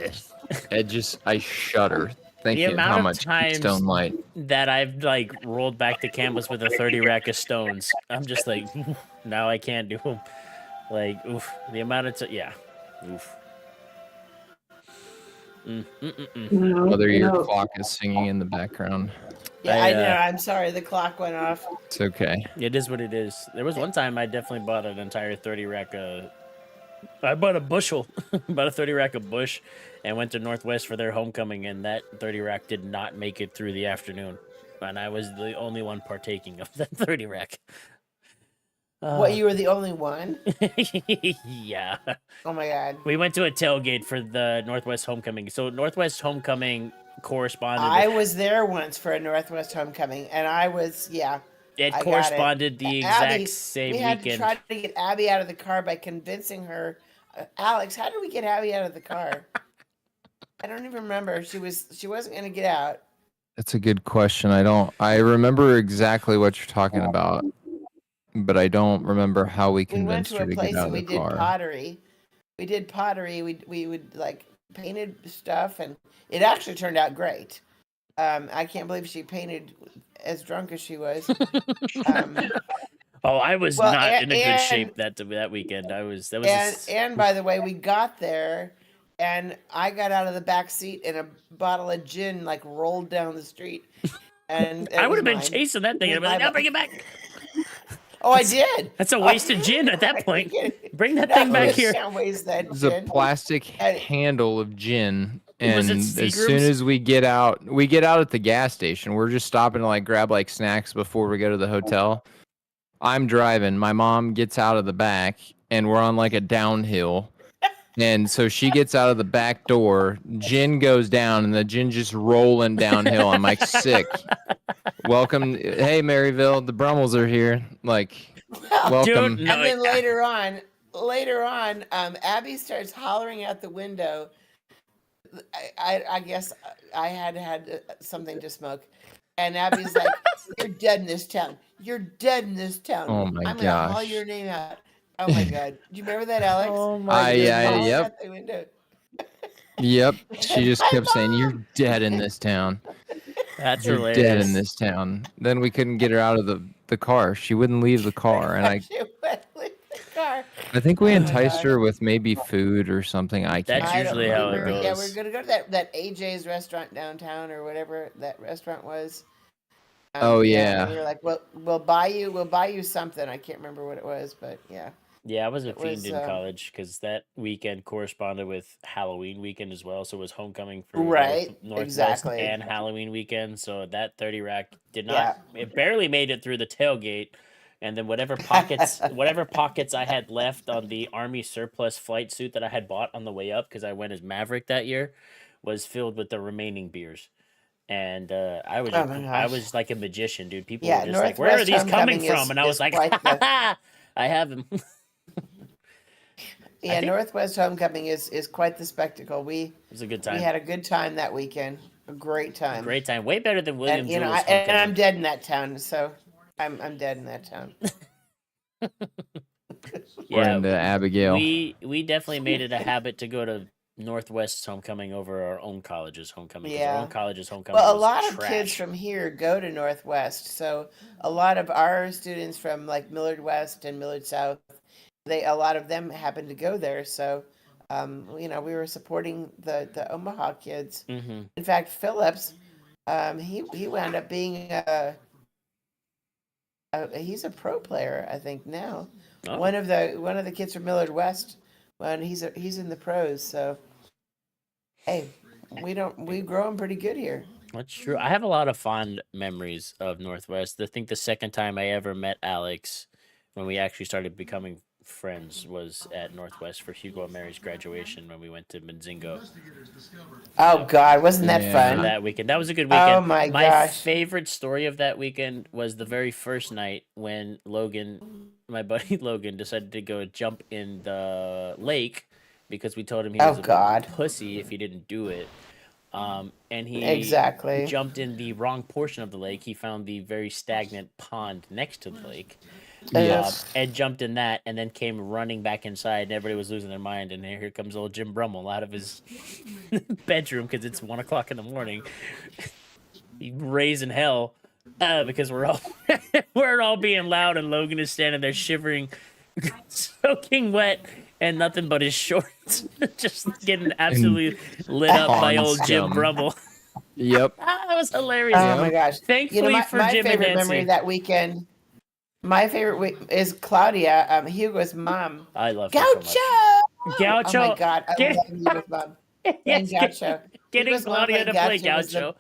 Speaker 2: I shudder thinking of
Speaker 1: amount
Speaker 2: how
Speaker 1: of
Speaker 2: much
Speaker 1: times
Speaker 2: Keystone Light.
Speaker 1: that I've like rolled back to campus with a 30 rack of stones, I'm just like, now I can't do them. Like, oof. The amount of yeah. Oof.
Speaker 2: Whether your clock is singing in the background.
Speaker 3: Yeah, I know. I'm sorry. The clock went off.
Speaker 2: It's okay.
Speaker 1: It is what it is. There was one time I definitely bought an entire 30 rack I bought a bushel, bought a 30 rack of Bush, and went to Northwest for their homecoming, and that 30 rack did not make it through the afternoon. And I was the only one partaking of that 30 rack.
Speaker 3: What, you were the only one?
Speaker 1: Yeah.
Speaker 3: Oh my god.
Speaker 1: We went to a tailgate for the Northwest homecoming. So Northwest homecoming corresponded.
Speaker 3: I was there once for a Northwest homecoming, and I was
Speaker 1: It
Speaker 3: I
Speaker 1: corresponded the exact
Speaker 3: Abby,
Speaker 1: same
Speaker 3: we had
Speaker 1: weekend.
Speaker 3: to try to get Abby out of the car by convincing her. Alex, how did we get Abby out of the car? I don't even remember. She wasn't going to get out.
Speaker 2: That's a good question. I remember exactly what you're talking about, but I don't remember how we convinced her to get out of the car.
Speaker 3: We did pottery. We did pottery. We would like painted stuff, and it actually turned out great. I can't believe she painted as drunk as she was.
Speaker 1: I was not in a good shape that weekend.
Speaker 3: And by the way, we got there, and I got out of the back seat, and a bottle of gin like rolled down the street. And
Speaker 1: I would have been chasing that thing. I'd be like, "No, bring it back."
Speaker 3: Oh, I did.
Speaker 1: That's a waste of gin at that point. Bring that thing back here.
Speaker 2: It's a plastic handle of gin. And as soon as we get out at the gas station. We're just stopping to like grab like snacks before we go to the hotel. I'm driving. My mom gets out of the back, and we're on like a downhill. And so she gets out of the back door. Gin goes down, and the gin just rolling downhill. I'm like, sick. Welcome. Hey, Maryville. The Brummels are here. Like, welcome.
Speaker 3: Dude, and then later on, Abby starts hollering out the window. I guess I had something to smoke. And Abby's like, "You're dead in this town. You're dead in this town.
Speaker 2: Oh my
Speaker 3: I'm
Speaker 2: gosh.
Speaker 3: gonna haul your name out." Oh my god. Do you remember that, Alex?
Speaker 1: Oh my
Speaker 2: god. Yep.
Speaker 3: Out the window.
Speaker 2: Yep. She just kept saying, "You're dead in this town.
Speaker 1: That's
Speaker 2: You're
Speaker 1: hilarious.
Speaker 2: dead in this town." Then we couldn't get her out of the car. She wouldn't leave the car, and
Speaker 3: She wouldn't leave the car.
Speaker 2: I think we enticed her with maybe food or something. I can't.
Speaker 1: That's
Speaker 3: I don't
Speaker 1: usually how it
Speaker 3: remember.
Speaker 1: goes.
Speaker 3: Yeah, we're gonna go to that AJ's restaurant downtown or whatever that restaurant was.
Speaker 2: Oh yeah.
Speaker 3: And we were like, "Well, we'll buy you something." I can't remember what it was, but yeah.
Speaker 1: Yeah, I was a fiend in college because that weekend corresponded with Halloween weekend as well. So it was homecoming for Northwest
Speaker 3: exactly.
Speaker 1: and Halloween weekend. So that 30 rack did not. Yeah. It barely made it through the tailgate, and then whatever pockets I had left on the Army surplus flight suit that I had bought on the way up because I went as Maverick that year was filled with the remaining beers. And I was like a magician, dude. People were just like, "Where are these coming from?" And I was like, "I have them."
Speaker 3: Yeah, Northwest homecoming is quite the spectacle. It
Speaker 1: was a good time.
Speaker 3: We had a good time that weekend. A great time.
Speaker 1: Great time. Way better than Williams.
Speaker 3: And I'm dead in that town, so I'm dead in that town.
Speaker 2: Yeah, and Abigail.
Speaker 1: We definitely made it a habit to go to Northwest's homecoming over our own college's homecoming.
Speaker 3: Yeah.
Speaker 1: Our own college's homecoming.
Speaker 3: Well, a lot of kids from here go to Northwest, so a lot of our students from like Millard West and Millard South, a lot of them happen to go there. So We were supporting the Omaha kids.
Speaker 1: Mm-hmm.
Speaker 3: In fact, Phillips, he wound up being he's a pro player, I think now.
Speaker 1: Oh,
Speaker 3: One of the kids from Millard West, when he's in the pros. So hey, we growing pretty good here.
Speaker 1: that's true. I have a lot of fond memories of Northwest. I think the second time I ever met Alex, when we actually started becoming friends, was at Northwest for Hugo and Mary's graduation when we went to Benzingo.
Speaker 3: Oh God, wasn't that
Speaker 1: For
Speaker 2: Yeah.
Speaker 3: fun?
Speaker 1: that weekend. That was a good
Speaker 3: Oh
Speaker 1: weekend.
Speaker 3: my
Speaker 1: My
Speaker 3: gosh.
Speaker 1: favorite story of that weekend was the very first night when Logan, my buddy Logan, decided to go jump in the lake because we told him he
Speaker 3: Oh
Speaker 1: was a
Speaker 3: God.
Speaker 1: pussy if he didn't do it. And he
Speaker 3: Exactly.
Speaker 1: jumped in the wrong portion of the lake. He found the very stagnant pond next to the lake,
Speaker 3: Ugh.
Speaker 1: and jumped in that, and then came running back inside. And everybody was losing their mind. And here comes old Jim Brummel out of his bedroom because it's 1 o'clock in the morning. He raising hell because we're all being loud, and Logan is standing there shivering, soaking wet, and nothing but his shorts, just getting absolutely lit up by
Speaker 2: Pond
Speaker 1: old Jim
Speaker 2: scum.
Speaker 1: Brummel.
Speaker 2: Yep.
Speaker 1: That was hilarious.
Speaker 3: Oh my
Speaker 2: Yep.
Speaker 3: gosh.
Speaker 1: Thankfully
Speaker 3: My,
Speaker 1: for
Speaker 3: my
Speaker 1: Jim and
Speaker 3: favorite memory
Speaker 1: Nancy.
Speaker 3: of that weekend. My favorite is Claudia, Hugo's mom.
Speaker 1: I love her so much.
Speaker 3: Gaucho. Oh
Speaker 1: Gaucho.
Speaker 3: my God, I
Speaker 1: Get-
Speaker 3: love Hugo's mom. Playing
Speaker 1: Yes,
Speaker 3: Gaucho.
Speaker 1: getting
Speaker 3: Hugo's mom
Speaker 1: Claudia to
Speaker 3: playing
Speaker 1: play
Speaker 3: Gaucho was the-
Speaker 1: Gaucho.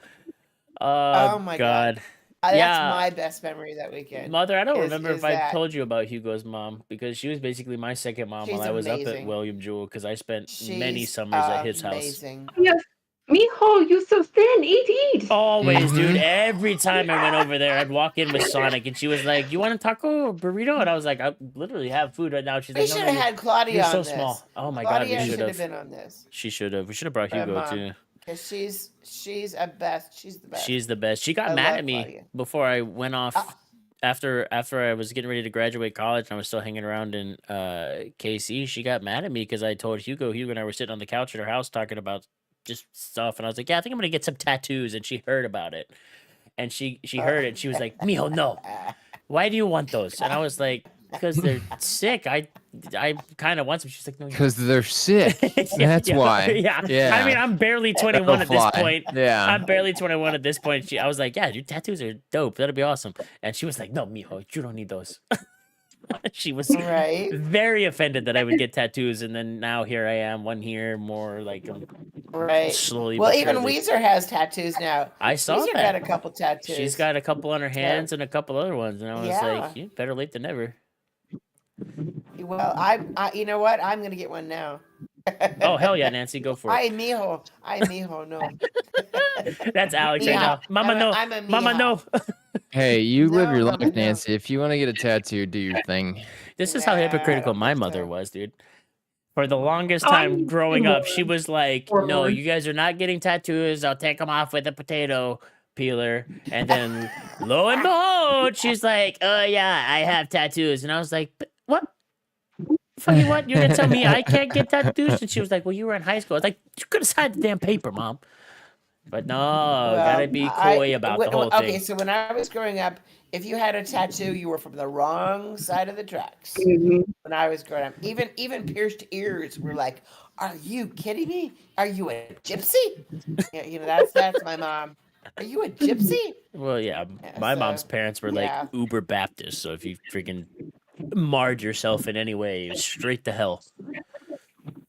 Speaker 3: Oh my God.
Speaker 1: God.
Speaker 3: That's
Speaker 1: Yeah.
Speaker 3: my best memory of that weekend.
Speaker 1: Mother, I don't
Speaker 3: is-
Speaker 1: remember
Speaker 3: is
Speaker 1: if I
Speaker 3: that-
Speaker 1: told you about Hugo's mom because she was basically my second mom while
Speaker 3: She's
Speaker 1: I was up at
Speaker 3: amazing.
Speaker 1: William Jewell because I spent many
Speaker 3: She's
Speaker 1: summers at his house.
Speaker 3: amazing.
Speaker 4: Yes. Mijo, you so thin. Eat.
Speaker 1: Always, dude.
Speaker 2: Mhm.
Speaker 1: Every time I went over there, I'd walk in with Sonic, and she was like, "You want a taco or burrito?" And I was like, "I literally have food right now." She's
Speaker 3: We
Speaker 1: like,
Speaker 3: should
Speaker 1: "No,
Speaker 3: have
Speaker 1: no,
Speaker 3: had Claudia
Speaker 1: you're
Speaker 3: on
Speaker 1: so
Speaker 3: this.
Speaker 1: small." Oh my
Speaker 3: Claudia
Speaker 1: God, we
Speaker 3: should
Speaker 1: should
Speaker 3: have
Speaker 1: have.
Speaker 3: been on this.
Speaker 1: She should have. We should have brought Hugo
Speaker 3: Mom.
Speaker 1: too.
Speaker 3: Because she's a best. She's the best.
Speaker 1: She's the best. She got
Speaker 3: I
Speaker 1: mad
Speaker 3: love
Speaker 1: at me
Speaker 3: Claudia.
Speaker 1: before I went off.
Speaker 3: Ah.
Speaker 1: After I was getting ready to graduate college and I was still hanging around in KC, she got mad at me because I told Hugo and I were sitting on the couch at her house talking about just stuff, and I was like, "Yeah, I think I'm gonna get some tattoos," and she heard about it, and she heard it. And she was like, "Mijo, no, why do you want those?" And I was like, "Because they're sick. I kind of want some." She's like, "No, you
Speaker 2: Because they're sick. That's
Speaker 1: yeah,
Speaker 2: why.
Speaker 1: Yeah.
Speaker 2: Yeah.
Speaker 1: I mean, I'm barely
Speaker 2: That'll
Speaker 1: 21 at this
Speaker 2: fly.
Speaker 1: point.
Speaker 2: Yeah.
Speaker 1: I'm barely 21 at this point. I was like, "Yeah, dude, tattoos are dope. That'd be awesome." And she was like, "No, mijo, you don't need those." She was
Speaker 3: Right.
Speaker 1: very offended that I would get tattoos, and then now here I am, one here, more like
Speaker 3: Right.
Speaker 1: slowly.
Speaker 3: Well,
Speaker 1: but
Speaker 3: even
Speaker 1: surely.
Speaker 3: Weezer has tattoos now.
Speaker 1: I saw
Speaker 3: Weezer
Speaker 1: that.
Speaker 3: got a couple tattoos.
Speaker 1: She's got a couple on her hands and a couple other ones, and I was
Speaker 3: Yeah.
Speaker 1: like, "Yeah, better late than never."
Speaker 3: Well, I you know what? I'm gonna get one now.
Speaker 1: Oh hell yeah, Nancy, go for it.
Speaker 3: Ay, mijo, no.
Speaker 1: That's Alex right
Speaker 3: Mija.
Speaker 1: now. Mama, no.
Speaker 3: I'm a
Speaker 1: Mama,
Speaker 3: mija.
Speaker 1: no.
Speaker 2: Hey, you live
Speaker 3: No,
Speaker 2: your
Speaker 3: Mama,
Speaker 2: life,
Speaker 3: no.
Speaker 2: Nancy. If you want to get a tattoo, do your thing.
Speaker 1: This is how
Speaker 3: Nah, I
Speaker 1: hypocritical
Speaker 3: don't
Speaker 1: my
Speaker 3: think
Speaker 1: mother
Speaker 3: so.
Speaker 1: was, dude. For the longest
Speaker 4: Oh,
Speaker 1: time
Speaker 4: I'm
Speaker 1: growing up, she
Speaker 4: forward.
Speaker 1: was like, "No,
Speaker 4: Forward.
Speaker 1: you guys are not getting tattoos. I'll take them off with a potato peeler." And then, lo and behold, she's like, "Oh yeah, I have tattoos." And I was like, "But what? Fucking what? You're gonna tell me I can't get tattoos?" And she was like, "Well, you were in high school." I was like, "You could have signed the damn paper, mom." But no, gotta be coy about the whole
Speaker 3: Okay,
Speaker 1: thing.
Speaker 3: so when I was growing up, if you had a tattoo, you were from the wrong side of the tracks.
Speaker 4: Mhm.
Speaker 3: When I was growing up, even pierced ears were like, "Are you kidding me? Are you a gypsy?" Yeah, that's my mom. Are you a gypsy?
Speaker 1: Well, yeah,
Speaker 3: Yeah,
Speaker 1: my
Speaker 3: so,
Speaker 1: mom's parents were like
Speaker 3: yeah.
Speaker 1: uber Baptist, so if you freaking marred yourself in any way, straight to hell.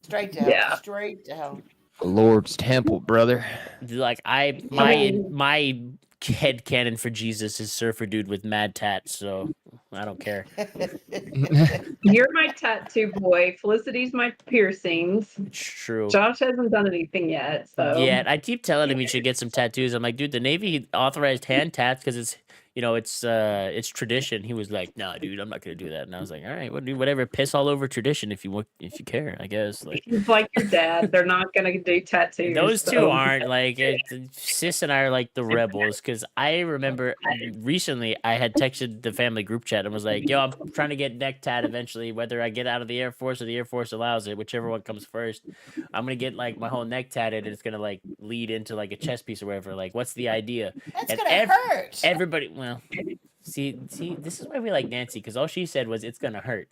Speaker 3: Straight to hell.
Speaker 4: Yeah.
Speaker 3: Straight to hell.
Speaker 2: The Lord's temple, brother.
Speaker 1: Like my head canon for Jesus is surfer dude with mad tats, so I don't care.
Speaker 4: You're my tattoo boy. Felicity's my piercings.
Speaker 1: It's true.
Speaker 4: Josh hasn't done anything yet, so
Speaker 1: Yeah, I keep telling him he should get some tattoos. I'm like, dude, the Navy authorized hand tats because it's tradition. He was like, "No, dude, I'm not gonna do that." And I was like, "All right, well, dude, whatever. Piss all over tradition if you care, I guess." Like
Speaker 4: he's like your dad. They're not gonna do tattoos.
Speaker 1: those two
Speaker 4: so-
Speaker 1: aren't like Sis and I are like the rebels because I remember recently I had texted the family group chat and was like, "Yo, I'm trying to get neck tat eventually, whether I get out of the Air Force or the Air Force allows it, whichever one comes first. I'm gonna get like my whole neck tatted and it's gonna like lead into like a chest piece or whatever. Like, what's the idea?"
Speaker 3: That's
Speaker 1: And
Speaker 3: gonna hurt.
Speaker 1: Everybody, well, See, this is why we like Nancy, because all she said was it's gonna hurt.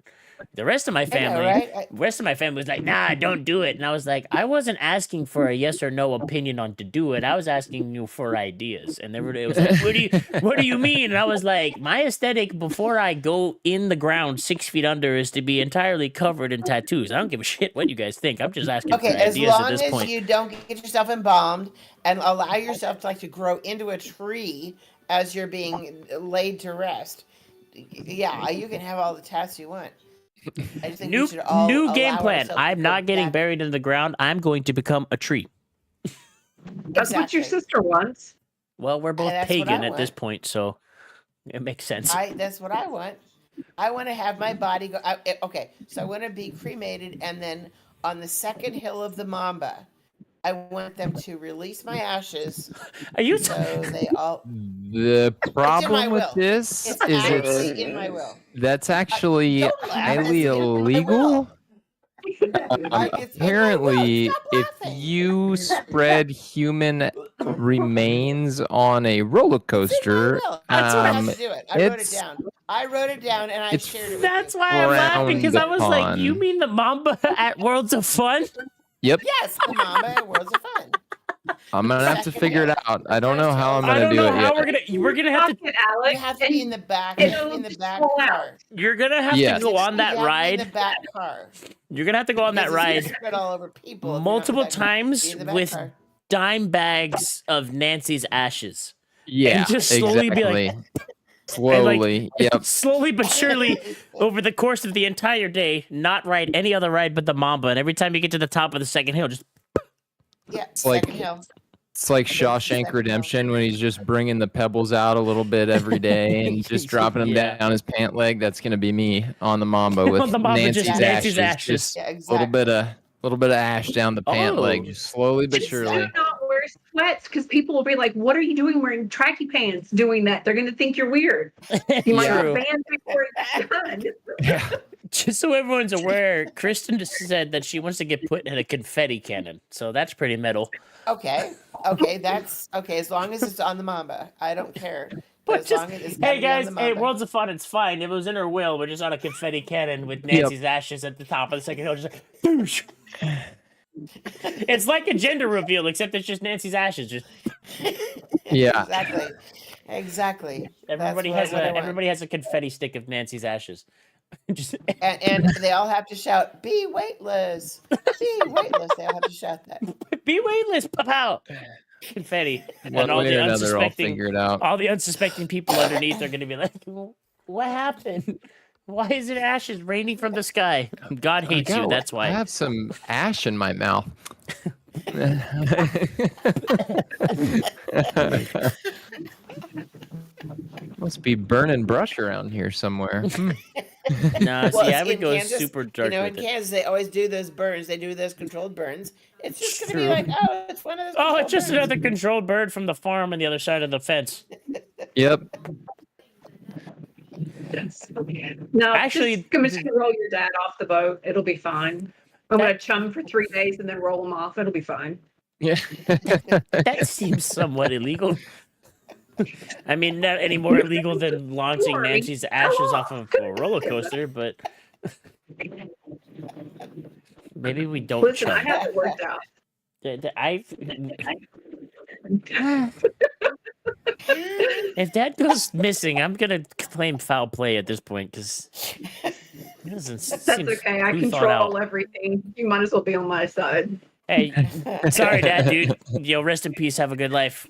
Speaker 1: The rest of my
Speaker 3: I know,
Speaker 1: family,
Speaker 3: right?
Speaker 1: was like, nah, don't do it. And I was like, I wasn't asking for a yes or no opinion on to do it. I was asking you for ideas. And everybody was like, what do you mean? And I was like, my aesthetic before I go in the ground 6 feet under is to be entirely covered in tattoos. I don't give a shit what you guys think. I'm just asking
Speaker 3: Okay,
Speaker 1: for
Speaker 3: as
Speaker 1: ideas at
Speaker 3: long
Speaker 1: this
Speaker 3: as
Speaker 1: point.
Speaker 3: you don't get yourself embalmed and allow yourself to grow into a tree as you're being laid to rest. Yeah, you can have all the tats you want. I just think we should all
Speaker 1: New
Speaker 3: allow
Speaker 1: game plan.
Speaker 3: ourselves to
Speaker 1: I'm
Speaker 3: go
Speaker 1: not getting
Speaker 3: back.
Speaker 1: buried in the ground. I'm going to become a tree.
Speaker 4: That's what your
Speaker 3: Exactly.
Speaker 4: sister wants.
Speaker 1: Well, we're both
Speaker 3: That's what
Speaker 1: pagan
Speaker 3: I
Speaker 1: at this
Speaker 3: want.
Speaker 1: point, so it makes sense.
Speaker 3: That's what I want. I want to have my body go. Okay, so I want to be cremated, and then on the second hill of the Mamba, I want them to release my ashes.
Speaker 1: Are you?
Speaker 3: So they all.
Speaker 2: The
Speaker 3: It's in my
Speaker 2: problem with
Speaker 3: will.
Speaker 2: this
Speaker 3: It's
Speaker 2: is
Speaker 3: actually in my will.
Speaker 2: that's actually
Speaker 3: Don't laugh.
Speaker 2: highly
Speaker 3: It's in my
Speaker 2: illegal.
Speaker 3: will. It's in my will.
Speaker 2: Apparently,
Speaker 3: Stop
Speaker 2: if
Speaker 3: laughing.
Speaker 2: you spread human remains on a roller coaster,
Speaker 3: Will. That's what I have
Speaker 2: um,
Speaker 3: to do it. I wrote it
Speaker 2: it's
Speaker 3: down. I wrote it down and I
Speaker 2: it's
Speaker 3: shared it with
Speaker 1: That's
Speaker 3: you.
Speaker 1: why I'm laughing, because I was like,
Speaker 2: frowned
Speaker 1: you
Speaker 2: upon.
Speaker 1: mean the Mamba at Worlds of Fun?
Speaker 2: Yep,
Speaker 3: Yes, the Mamba at Worlds of Fun.
Speaker 2: I'm gonna have to
Speaker 3: Second
Speaker 2: figure it
Speaker 3: hill.
Speaker 2: out. I don't know how I'm
Speaker 1: I
Speaker 2: gonna
Speaker 1: don't
Speaker 2: do
Speaker 1: know
Speaker 2: it
Speaker 1: how
Speaker 2: yet.
Speaker 1: we're gonna have to.
Speaker 4: Pocket, Alex,
Speaker 3: You have to be in the back.
Speaker 4: and
Speaker 3: You have to be in the
Speaker 4: it'll
Speaker 3: back
Speaker 4: fall out.
Speaker 3: car.
Speaker 1: You're gonna have
Speaker 2: Yes.
Speaker 1: to go on that
Speaker 3: You have to be
Speaker 1: ride.
Speaker 3: in the back car.
Speaker 1: You're gonna have to go on that
Speaker 3: Because it's gonna
Speaker 1: ride
Speaker 3: spread all over people. if you're not in the
Speaker 1: multiple
Speaker 3: back car.
Speaker 1: times
Speaker 3: Be in the back
Speaker 1: with
Speaker 3: car.
Speaker 1: dime bags of Nancy's ashes.
Speaker 2: Yeah,
Speaker 1: just slowly be like-
Speaker 2: exactly. Slowly, yep.
Speaker 1: Slowly but surely, over the course of the entire day, not ride any other ride but the Mamba. And every time you get to the top of the second hill, just
Speaker 3: Yeah,
Speaker 2: like-
Speaker 3: second hill.
Speaker 2: It's like Shawshank Redemption when he's just bringing the pebbles out a little bit every day and just dropping them
Speaker 1: Yeah.
Speaker 2: down his pant leg. That's gonna be me on the Mamba with
Speaker 1: On the Mamba,
Speaker 2: Nancy's,
Speaker 1: just Nancy's ashes.
Speaker 2: Just
Speaker 3: Yeah,
Speaker 2: a
Speaker 3: exactly.
Speaker 2: little bit of ash down the pant
Speaker 1: Oh.
Speaker 2: leg, just slowly but
Speaker 4: Just
Speaker 2: surely.
Speaker 4: do not wear sweats because people will be like, "What are you doing wearing tracky pants doing that?" They're going to think you're weird. You might
Speaker 1: True.
Speaker 4: get banned before it's done.
Speaker 2: Yeah.
Speaker 1: Just so everyone's aware, Kristen just said that she wants to get put in a confetti cannon. So that's pretty metal.
Speaker 3: Okay. That's okay. As long as it's on the Mamba, I don't care.
Speaker 1: But
Speaker 3: as
Speaker 1: just,
Speaker 3: long as it's gotta
Speaker 1: hey
Speaker 3: be on
Speaker 1: guys,
Speaker 3: the
Speaker 1: hey,
Speaker 3: Mamba.
Speaker 1: Worlds of Fun, it's fine. It was in her will. We're just on a confetti cannon with Nancy's ashes at the top of the second hill. Just like, boosh. It's like a gender reveal, except it's just Nancy's ashes. Just
Speaker 2: Yeah.
Speaker 3: Exactly.
Speaker 1: everybody
Speaker 3: That's what I want.
Speaker 1: everybody has a confetti stick of Nancy's ashes. Just
Speaker 3: And they all have to shout, "Be weightless! Be weightless!" They all have to shout that.
Speaker 1: be weightless, pop out. Confetti,
Speaker 2: One
Speaker 1: and all
Speaker 2: way
Speaker 1: the
Speaker 2: or another, I'll
Speaker 1: unsuspecting,
Speaker 2: figure it out.
Speaker 1: all the unsuspecting people underneath are going to be like, "What happened? Why is it ashes raining from the sky? God hates you. That's
Speaker 2: I
Speaker 1: why."
Speaker 2: have some ash in my mouth. Must be burning brush around here somewhere.
Speaker 1: Nah,
Speaker 3: Well,
Speaker 1: see, I
Speaker 3: see,
Speaker 1: would
Speaker 3: in
Speaker 1: go
Speaker 3: Kansas,
Speaker 1: super dark
Speaker 3: in
Speaker 1: with it.
Speaker 3: Kansas, they always do those burns. They do those controlled burns. It's just going to be
Speaker 1: True.
Speaker 3: like, oh, it's one of those.
Speaker 1: Oh,
Speaker 3: controlled
Speaker 1: it's just
Speaker 3: burns.
Speaker 1: another controlled bird from the farm on the other side of the fence.
Speaker 2: Yep.
Speaker 4: No,
Speaker 1: Actually,
Speaker 4: just gonna roll your dad off the boat. It'll be fine. I'm gonna chum for 3 days and then roll him off. It'll be fine.
Speaker 2: Yeah.
Speaker 1: That seems somewhat illegal. I mean, not any more illegal than launching
Speaker 4: Sorry.
Speaker 1: Nancy's ashes off of a roller coaster, but maybe we don't
Speaker 4: Listen, I
Speaker 1: chum.
Speaker 4: have it worked out.
Speaker 1: If Dad goes missing, I'm gonna claim foul play at this point because it doesn't
Speaker 4: That's
Speaker 1: seem
Speaker 4: okay. I
Speaker 1: pre-thought
Speaker 4: control
Speaker 1: out.
Speaker 4: everything. You might as well be on my side.
Speaker 1: Hey, sorry, Dad, dude. Yo, rest in peace. Have a good life.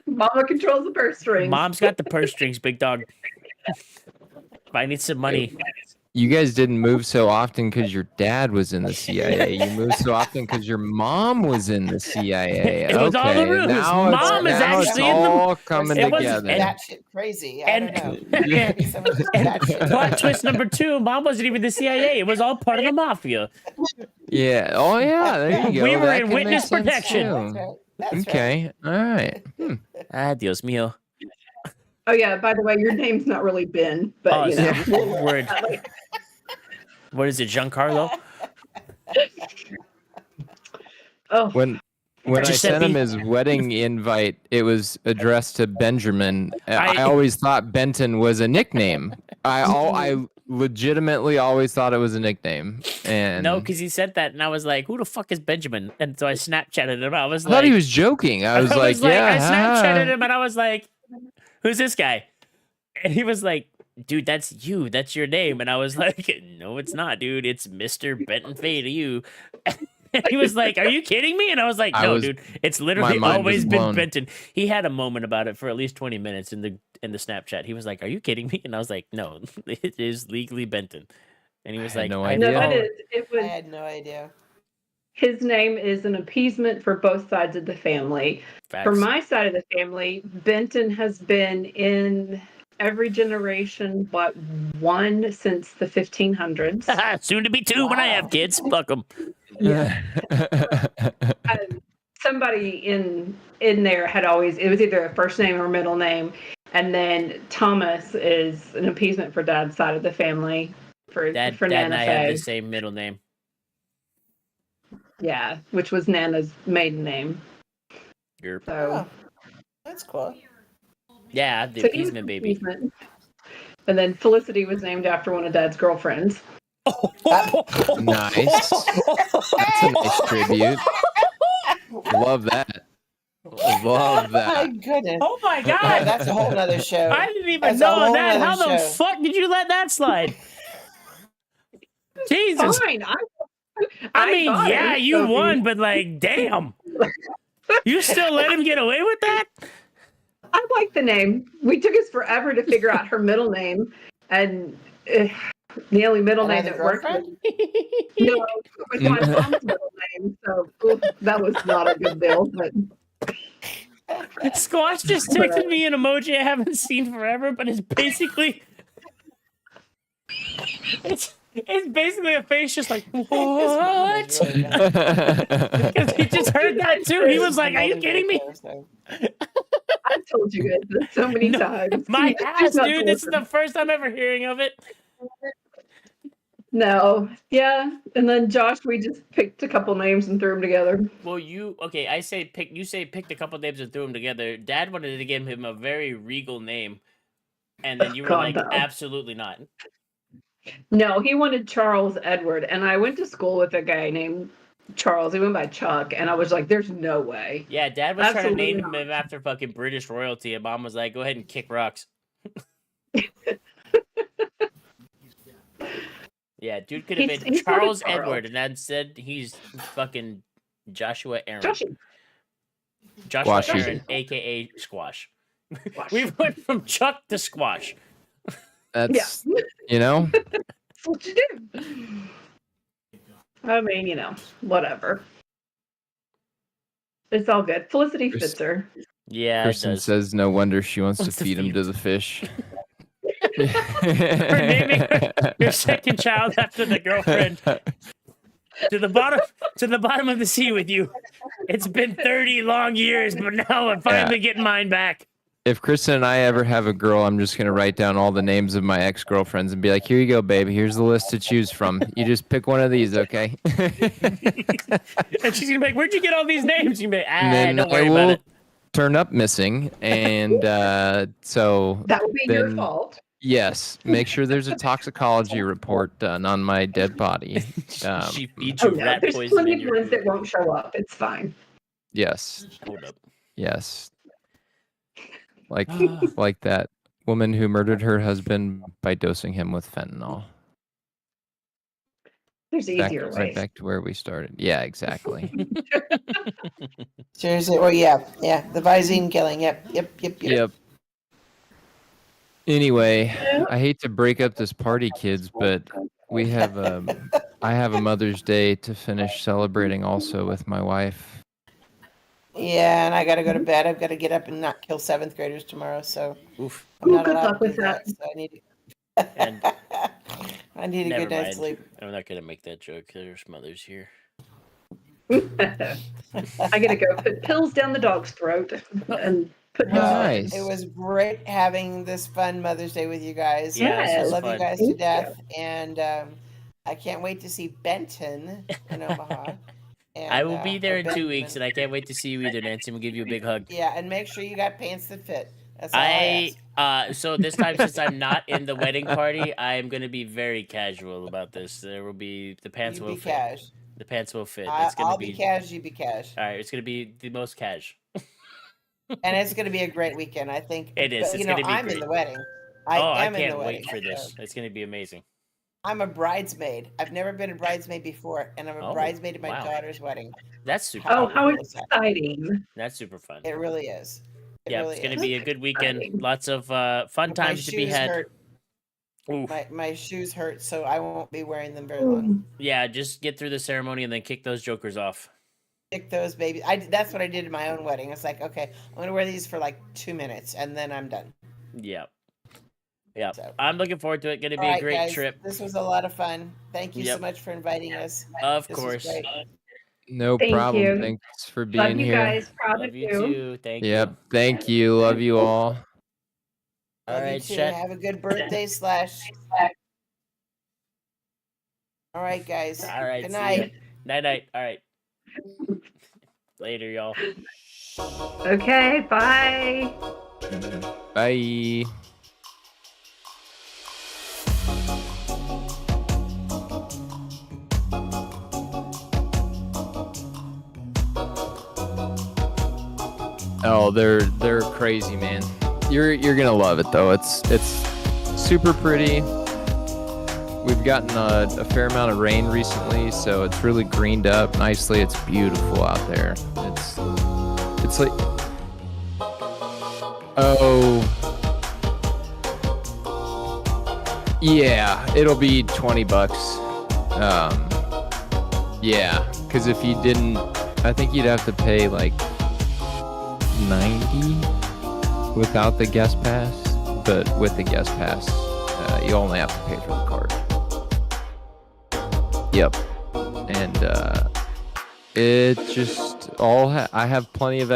Speaker 4: Mama controls the purse strings.
Speaker 1: Mom's got the purse strings, big dog. If I need some money.
Speaker 2: You guys didn't move so often because your dad was in the CIA. You moved so often because your mom was in the CIA.
Speaker 1: It was all the ruse.
Speaker 2: Now
Speaker 1: Mom is
Speaker 2: now it's
Speaker 1: actually in the-
Speaker 2: all coming
Speaker 1: It was-
Speaker 2: together.
Speaker 1: and-
Speaker 3: That shit crazy. I don't know.
Speaker 1: And,
Speaker 3: Maybe someone just
Speaker 1: and
Speaker 3: that shit.
Speaker 1: plot twist number 2, Mom wasn't even the CIA. It was all part of the mafia.
Speaker 2: Yeah. Oh, yeah. There you go.
Speaker 1: We were
Speaker 2: That
Speaker 1: in
Speaker 2: can make
Speaker 1: witness
Speaker 2: sense,
Speaker 1: protection.
Speaker 2: too.
Speaker 3: That's right. That's right.
Speaker 2: Okay. All right.
Speaker 1: Adios, mio.
Speaker 4: Oh yeah. By the way, your name's not really Ben, but
Speaker 1: Oh,
Speaker 4: you know.
Speaker 1: yeah. Word. What is it, Giancarlo?
Speaker 4: Oh,
Speaker 2: When When I sent him
Speaker 1: Giuseppe.
Speaker 2: his wedding invite, it was addressed to Benjamin. I
Speaker 1: I-
Speaker 2: always thought Benton was a nickname. I legitimately always thought it was a nickname. And
Speaker 1: No, because he said that, and I was like, "Who the fuck is Benjamin?" And so I Snapchatted him. I was
Speaker 2: I thought
Speaker 1: like,
Speaker 2: he was joking. I was like, yeah,
Speaker 1: I Snapchatted
Speaker 2: haha.
Speaker 1: him, and I was like, "Who's this guy?" And he was like, "Dude, that's you. That's your name." And I was like, "No, it's not, dude. It's Mr. Benton Fay to you." And he was like, "Are you kidding me?" And I was like,
Speaker 2: I
Speaker 1: "No,
Speaker 2: was-
Speaker 1: dude. It's
Speaker 2: my
Speaker 1: literally
Speaker 2: mind was
Speaker 1: always been
Speaker 2: blown.
Speaker 1: Benton." He had a moment about it for at least 20 minutes in the Snapchat. He was like, "Are you kidding me?" And I was like, "No, it is legally Benton." And he was
Speaker 2: I had
Speaker 1: like,
Speaker 2: no
Speaker 1: "I
Speaker 4: No,
Speaker 2: idea.
Speaker 4: that
Speaker 1: know."
Speaker 4: is. It
Speaker 3: I
Speaker 4: was.
Speaker 3: had no idea.
Speaker 4: His name is an appeasement for both sides of the family. For
Speaker 1: Facts.
Speaker 4: my side of the family, Benton has been in every generation but one since the 1500s.
Speaker 1: Soon to be two when I have
Speaker 3: Wow.
Speaker 1: kids. Fuck them.
Speaker 4: Yeah. Somebody in there had always, it was either a first name or middle name, and then Thomas is an appeasement for Dad's side of the family for
Speaker 1: Dad and
Speaker 4: Nana
Speaker 1: I have the
Speaker 4: Faye.
Speaker 1: same middle name.
Speaker 4: Yeah, which was Nana's maiden name.
Speaker 1: Yerp.
Speaker 4: So,
Speaker 3: Oh, that's cool.
Speaker 1: Yeah, the
Speaker 4: so he was
Speaker 1: appeasement baby.
Speaker 4: appeasement. And then Felicity was named after one of Dad's girlfriends.
Speaker 2: Nice. That's a nice tribute. Love that. Love
Speaker 3: My
Speaker 2: that.
Speaker 3: goodness.
Speaker 1: Oh my
Speaker 3: No,
Speaker 1: god!
Speaker 3: that's a whole nother show.
Speaker 1: I didn't even
Speaker 3: That's a
Speaker 1: know
Speaker 3: whole
Speaker 1: that.
Speaker 3: nother
Speaker 1: How the
Speaker 3: show.
Speaker 1: fuck did you let that slide? Jesus.
Speaker 4: Fine.
Speaker 1: I mean,
Speaker 4: got
Speaker 1: yeah,
Speaker 4: him,
Speaker 1: you
Speaker 4: so
Speaker 1: won, but like, damn. You still let him get away with that?
Speaker 4: I like the name. We took us forever to figure out her middle name, and the only middle name
Speaker 3: Another
Speaker 4: that worked was
Speaker 3: girlfriend?
Speaker 4: no, it was my mom's middle name. So that was not a good deal. But
Speaker 1: Squash just texted me an emoji I haven't seen forever, but it's basically it's basically a face just like
Speaker 3: This
Speaker 1: what?
Speaker 3: is really bad.
Speaker 1: Because he just heard that too. He was like, "Are you kidding me?"
Speaker 4: I've told you guys this so many
Speaker 1: No,
Speaker 4: times.
Speaker 1: my
Speaker 4: You
Speaker 1: ass,
Speaker 4: just not
Speaker 1: dude.
Speaker 4: to
Speaker 1: This is the
Speaker 4: listen.
Speaker 1: first time ever hearing of it.
Speaker 4: No, yeah, and then Josh, we just picked a couple names and threw them together.
Speaker 1: Well, okay? I say pick. You say picked a couple names and threw them together. Dad wanted to give him a very regal name, and then you were
Speaker 4: God,
Speaker 1: like,
Speaker 4: no.
Speaker 1: "Absolutely not."
Speaker 4: No, he wanted Charles Edward, and I went to school with a guy named Charles. He went by Chuck, and I was like, "There's no way."
Speaker 1: Yeah, Dad was trying to
Speaker 4: Absolutely
Speaker 1: name him after fucking British royalty, and Mom was like, "Go ahead and kick rocks." Yeah, dude could have been
Speaker 4: He's not a
Speaker 1: Charles
Speaker 4: Charles.
Speaker 1: Edward, and then said he's fucking Joshua Aaron.
Speaker 4: Joshy.
Speaker 1: Joshua
Speaker 2: Squashy.
Speaker 1: Aaron, aka Squash. We went from Chuck to Squash.
Speaker 2: That's, you know,
Speaker 4: That's what you do. I mean, whatever. It's all good. Felicity
Speaker 2: Chris-
Speaker 4: fits her.
Speaker 1: Yeah, it
Speaker 2: Kristen
Speaker 1: does.
Speaker 2: says no wonder she wants to
Speaker 1: Wants to
Speaker 2: feed him
Speaker 1: feed
Speaker 2: to
Speaker 1: him.
Speaker 2: the fish.
Speaker 1: For naming your second child after the girlfriend. To the bottom of the sea with you. It's been 30 long years, but now I'm finally getting mine back.
Speaker 2: If Kristen and I ever have a girl, I'm just going to write down all the names of my ex-girlfriends and be like, here you go, babe. Here's the list to choose from. You just pick one of these, okay?
Speaker 1: And she's gonna be like, "Where'd you get all these names?" You be like,
Speaker 2: And then
Speaker 1: don't
Speaker 2: I
Speaker 1: worry about
Speaker 2: will
Speaker 1: it.
Speaker 2: turn up missing. And so
Speaker 4: That would be your
Speaker 2: then,
Speaker 4: fault.
Speaker 2: yes, make sure there's a toxicology report done on my dead body.
Speaker 1: She feeds
Speaker 4: Oh
Speaker 1: you
Speaker 4: no,
Speaker 1: rat
Speaker 4: there's
Speaker 1: poison
Speaker 4: plenty
Speaker 1: in
Speaker 4: of
Speaker 1: your
Speaker 4: ones
Speaker 1: food.
Speaker 4: that won't show up. It's fine.
Speaker 2: Yes,
Speaker 1: Hold up.
Speaker 2: yes. Like that woman who murdered her husband by dosing him with fentanyl.
Speaker 4: There's easier
Speaker 2: Right
Speaker 4: ways.
Speaker 2: back to where we started. Yeah, exactly.
Speaker 3: Seriously, well, yeah, the Visine killing. Yep.
Speaker 2: Anyway, I hate to break up this party, kids, but we have I have a Mother's Day to finish celebrating also with my wife.
Speaker 3: Yeah, and I got to go to bed. I've got to get up and not kill 7th graders tomorrow, so
Speaker 1: Oof.
Speaker 3: I'm not
Speaker 4: good
Speaker 3: allowed
Speaker 4: luck
Speaker 3: to do
Speaker 4: with that.
Speaker 3: So I need
Speaker 1: And
Speaker 3: I need a
Speaker 1: never
Speaker 3: good night's
Speaker 1: mind.
Speaker 3: sleep.
Speaker 1: I'm not gonna make that joke. There's mothers here.
Speaker 4: I gotta go put pills down the dog's throat and put him
Speaker 2: Nice.
Speaker 3: It was great having this fun Mother's Day with you guys.
Speaker 1: Yeah,
Speaker 3: I
Speaker 1: this was
Speaker 3: love
Speaker 1: fun.
Speaker 3: you guys
Speaker 4: Thank
Speaker 3: to death, and I can't wait to see Benton in Omaha.
Speaker 1: I
Speaker 3: And
Speaker 1: will be there
Speaker 3: or
Speaker 1: in 2 weeks,
Speaker 3: Benjamin.
Speaker 1: and I can't wait to see you either, Nancy. We'll give you a big hug.
Speaker 3: Yeah, and make sure you got pants that fit. That's all I ask.
Speaker 1: So this time, since I'm not in the wedding party, I'm gonna be very casual about this. There will be the pants
Speaker 3: You
Speaker 1: will
Speaker 3: be
Speaker 1: fit.
Speaker 3: cash.
Speaker 1: The pants will fit. It's gonna
Speaker 3: I'll be
Speaker 1: be
Speaker 3: cash. You be cash.
Speaker 1: all right. It's gonna be the most cash.
Speaker 3: And it's going to be a great weekend, I think.
Speaker 1: It is.
Speaker 3: But
Speaker 1: It's gonna be
Speaker 3: I'm in
Speaker 1: great.
Speaker 3: the wedding. I
Speaker 1: Oh, I
Speaker 3: am in the
Speaker 1: can't
Speaker 3: wedding.
Speaker 1: wait for
Speaker 3: So
Speaker 1: this. It's gonna be amazing.
Speaker 3: I'm a bridesmaid. I've never been a bridesmaid before, and I'm a
Speaker 1: Oh,
Speaker 3: bridesmaid at my
Speaker 1: wow.
Speaker 3: daughter's wedding.
Speaker 1: That's super
Speaker 4: Oh,
Speaker 1: fun.
Speaker 4: how
Speaker 3: cool is that?
Speaker 4: exciting.
Speaker 1: That's super fun.
Speaker 3: It really is. It
Speaker 1: Yeah,
Speaker 3: really
Speaker 1: it's gonna
Speaker 3: is.
Speaker 1: be a good weekend.
Speaker 4: Exciting.
Speaker 1: Lots of fun
Speaker 3: My
Speaker 1: times to be
Speaker 3: shoes
Speaker 1: had.
Speaker 3: hurt.
Speaker 1: Oof.
Speaker 3: My shoes hurt, so I won't be wearing them very long.
Speaker 1: Yeah, just get through the ceremony and then kick those jokers off.
Speaker 3: Pick those babies. That's what I did in my own wedding. It's like, okay, I'm gonna wear these for like 2 minutes, and then I'm done.
Speaker 1: Yep. Yep.
Speaker 3: So,
Speaker 1: I'm looking forward to it. Gonna be
Speaker 3: all
Speaker 1: a
Speaker 3: right,
Speaker 1: great
Speaker 3: guys,
Speaker 1: trip.
Speaker 3: this was a lot of fun. Thank you so
Speaker 1: Yep.
Speaker 3: much for inviting us.
Speaker 1: Of
Speaker 3: This was
Speaker 1: course.
Speaker 3: great.
Speaker 2: No
Speaker 4: Thank
Speaker 2: problem.
Speaker 4: you.
Speaker 2: Thanks for
Speaker 4: Love
Speaker 2: being
Speaker 4: you
Speaker 2: here.
Speaker 4: guys. Proud
Speaker 1: Love
Speaker 4: of
Speaker 1: you
Speaker 4: you.
Speaker 1: too. Thank
Speaker 2: Yep.
Speaker 1: you.
Speaker 2: Thank you. Love you all.
Speaker 1: All
Speaker 3: Love you
Speaker 1: right,
Speaker 3: too.
Speaker 1: Chet.
Speaker 3: Have a good birthday / All right, guys.
Speaker 1: All right.
Speaker 3: Good
Speaker 1: See
Speaker 3: night.
Speaker 1: ya. Night night. All right. Later, y'all.
Speaker 4: Okay, bye.
Speaker 2: Bye. Oh, they're crazy, man. You're gonna love it though. It's super pretty. We've gotten a fair amount of rain recently, so it's really greened up nicely. It's beautiful out there. It's like, oh, yeah, it'll be $20. Yeah, because if you didn't, I think you'd have to pay like 90 without the guest pass, but with the guest pass, you only have to pay for the card. Yep, and it just I have plenty of